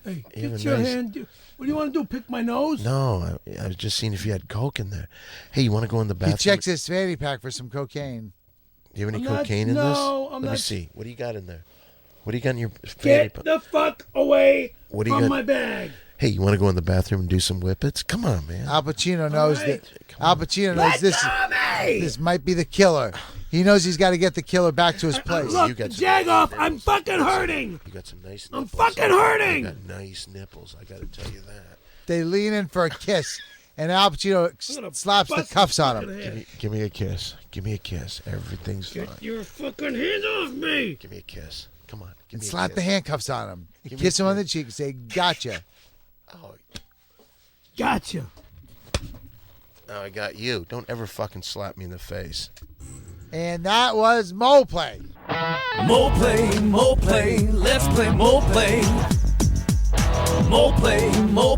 S4: Hey,
S2: You have
S4: get
S2: a
S4: your
S2: nice-
S4: hand. What do you want to do? Pick my nose?
S2: No, I was just seeing if you had coke in there. Hey, you want to go in the
S3: He
S2: bathroom?
S3: checks his fanny pack for some cocaine.
S2: Do you have any
S4: I'm not-
S2: cocaine in this?
S4: no, I'm
S2: Let me
S4: not-
S2: see. What do you got in there? What do you got in your fanny
S4: Get
S2: pack?
S4: the fuck away
S2: What do you
S4: from
S2: got?
S4: my bag.
S2: Hey, you want to go in the bathroom and do some whippets? Come on, man.
S3: Al Pacino knows
S4: right.
S3: that. Al Pacino knows
S4: Let go of me!
S3: this might be the killer. He knows he's got to get the killer back to his place.
S4: Look,
S2: You got some
S4: jag
S2: nice
S4: off.
S2: nipples.
S4: I'm fucking hurting.
S2: You got some nice
S4: I'm
S2: nipples.
S4: fucking hurting.
S2: You got nice nipples. I got to tell you that.
S3: They lean in for a kiss, and Al Pacino slaps the cuffs on him.
S2: Give me a kiss. Give me a kiss. Everything's fine.
S4: Get your fucking hands off me.
S2: Give me a kiss. Come on. Give
S3: And
S2: me a
S3: slap
S2: kiss.
S3: the handcuffs on him.
S2: Give me
S3: Kiss
S2: a
S3: him on
S2: kiss.
S3: the cheek and say, "Gotcha."
S2: Oh,
S4: Gotcha.
S2: now I got you. Don't ever fucking slap me in the face.
S3: And that was Mole Play.
S1: More play, let's play more play. More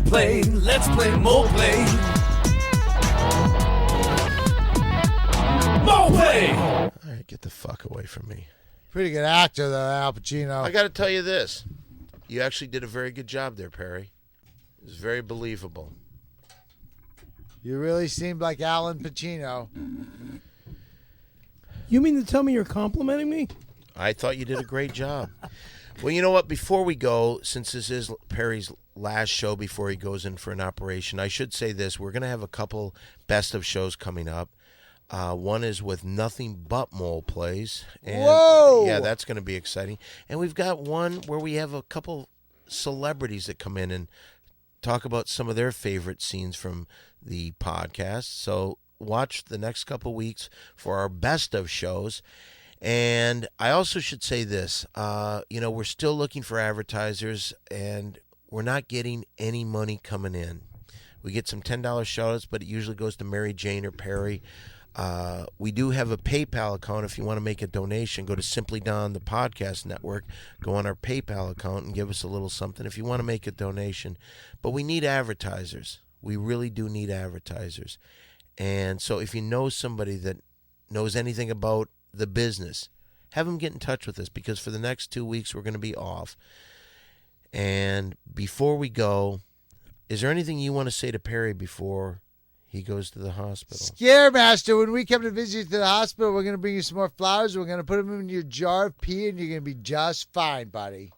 S1: play, let's play more play. More play!
S2: All right, get the fuck away from me.
S3: Pretty good actor, though, Al Pacino.
S2: I got to tell you this. You actually did a very good job there, Perry. It was very believable.
S3: You really seemed like Alan Pacino.
S4: You mean to tell me you're complimenting me?
S2: I thought you did a great job. Well, you know what? Before we go, since this is Perry's last show before he goes in for an operation, I should say this. We're going to have a couple best of shows coming up. One is with Nothing But Mole Plays. And,
S3: Whoa!
S2: Yeah, that's going to be exciting. And we've got one where we have a couple celebrities that come in and talk about some of their favorite scenes from the podcast. So watch the next couple weeks for our best of shows. And I also should say this, we're still looking for advertisers, and we're not getting any money coming in. We get some $10 shout-outs, but it usually goes to Mary Jane or Perry. We do have a PayPal account. If you want to make a donation, go to Simply Don, the podcast network. Go on our PayPal account and give us a little something if you want to make a donation. But we need advertisers. We really do need advertisers. And so if you know somebody that knows anything about the business, have them get in touch with us, because for the next 2 weeks we're going to be off. And before we go, is there anything you want to say to Perry before he goes to the hospital?
S3: Scare Master, when we come to visit you to the hospital, we're going to bring you some more flowers. We're going to put them in your jar of pee, and you're going to be just fine, buddy.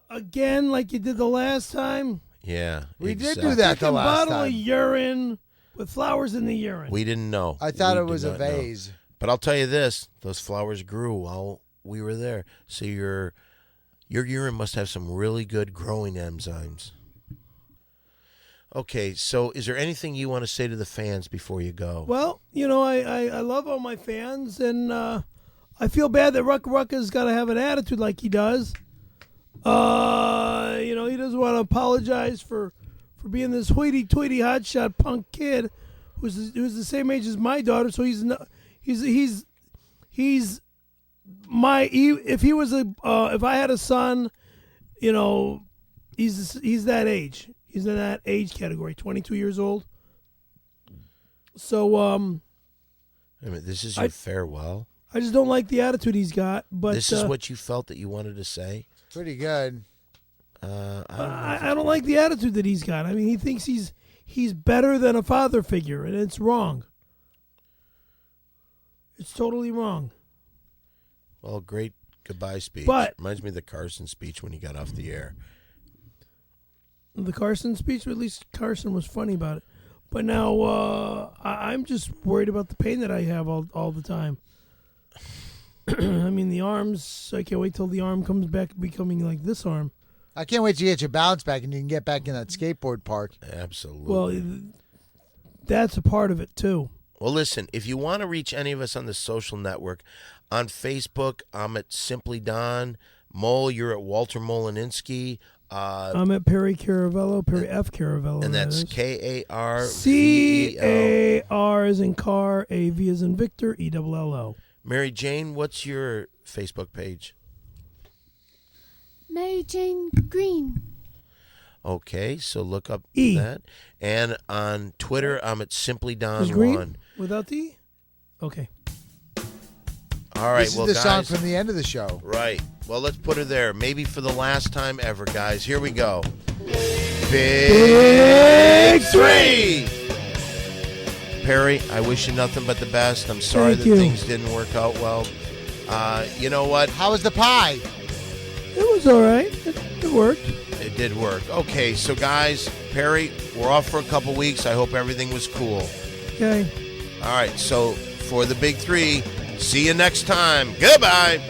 S4: Again, like you did the last time?
S2: Yeah,
S3: We
S2: exactly.
S3: did do that the
S4: A
S3: last
S4: bottle of
S3: time.
S4: urine with flowers in the urine.
S2: We didn't know.
S3: I thought
S2: We
S3: it
S2: did
S3: was a
S2: not know.
S3: vase.
S2: But I'll tell you this: those flowers grew while we were there. So your urine must have some really good growing enzymes. Okay, so is there anything you want to say to the fans before you go?
S4: Well, I love all my fans, and I feel bad that Rucka Rucka's got to have an attitude like he does. He doesn't want to apologize for being this hoity-toity hotshot punk kid who's the same age as my daughter. So he's if he was if I had a son, he's that age. He's in that age category, 22 years old. So
S2: Wait a minute, this is your farewell?
S4: I just don't like the attitude he's got. But
S2: This is what you felt that you wanted to say?
S3: Pretty good.
S4: I don't like the attitude that he's got. I mean, he thinks he's better than a father figure, and it's wrong. It's totally wrong.
S2: Well, great goodbye speech.
S4: But-
S2: Reminds me of the Carson speech when he got off the air.
S4: The Carson speech, at least Carson was funny about it. But now I'm just worried about the pain that I have all the time. I mean, the arms, I can't wait till the arm comes back becoming like this arm.
S3: I can't wait to get your balance back and you can get back in that skateboard park.
S2: Absolutely.
S4: Well, that's a part of it, too.
S2: Well, listen, if you want to reach any of us on the social network, on Facebook, I'm at Simply Don. Mole, you're at Walter Molininski.
S4: I'm at Perry Caravello, Perry F. Caravello.
S2: And that's
S4: that is.
S2: K-A-R-V-E-L.
S4: C-A-R as in car, A-V as in Victor, E-double-L-O.
S2: Mary Jane, what's your Facebook page?
S10: Mary Jane Green.
S2: Okay, so look up
S4: E.
S2: that. And on Twitter, I'm at Simply
S4: Is green
S2: Don1.
S4: without the E? Okay.
S2: All right,
S3: This
S2: well,
S3: is the
S2: guys.
S3: song from the end of the show.
S2: Right. Well, let's put her there. Maybe for the last time ever, guys. Here we go. Big Three! Perry, I wish you nothing but the best. I'm sorry
S4: Thank
S2: that
S4: you.
S2: things didn't work out well. You know what?
S3: How was the pie?
S4: It was all right. It worked.
S2: It did work. Okay, so guys, Perry, we're off for a couple weeks. I hope everything was cool.
S4: Okay.
S2: All right, so for the Big Three, see you next time. Goodbye.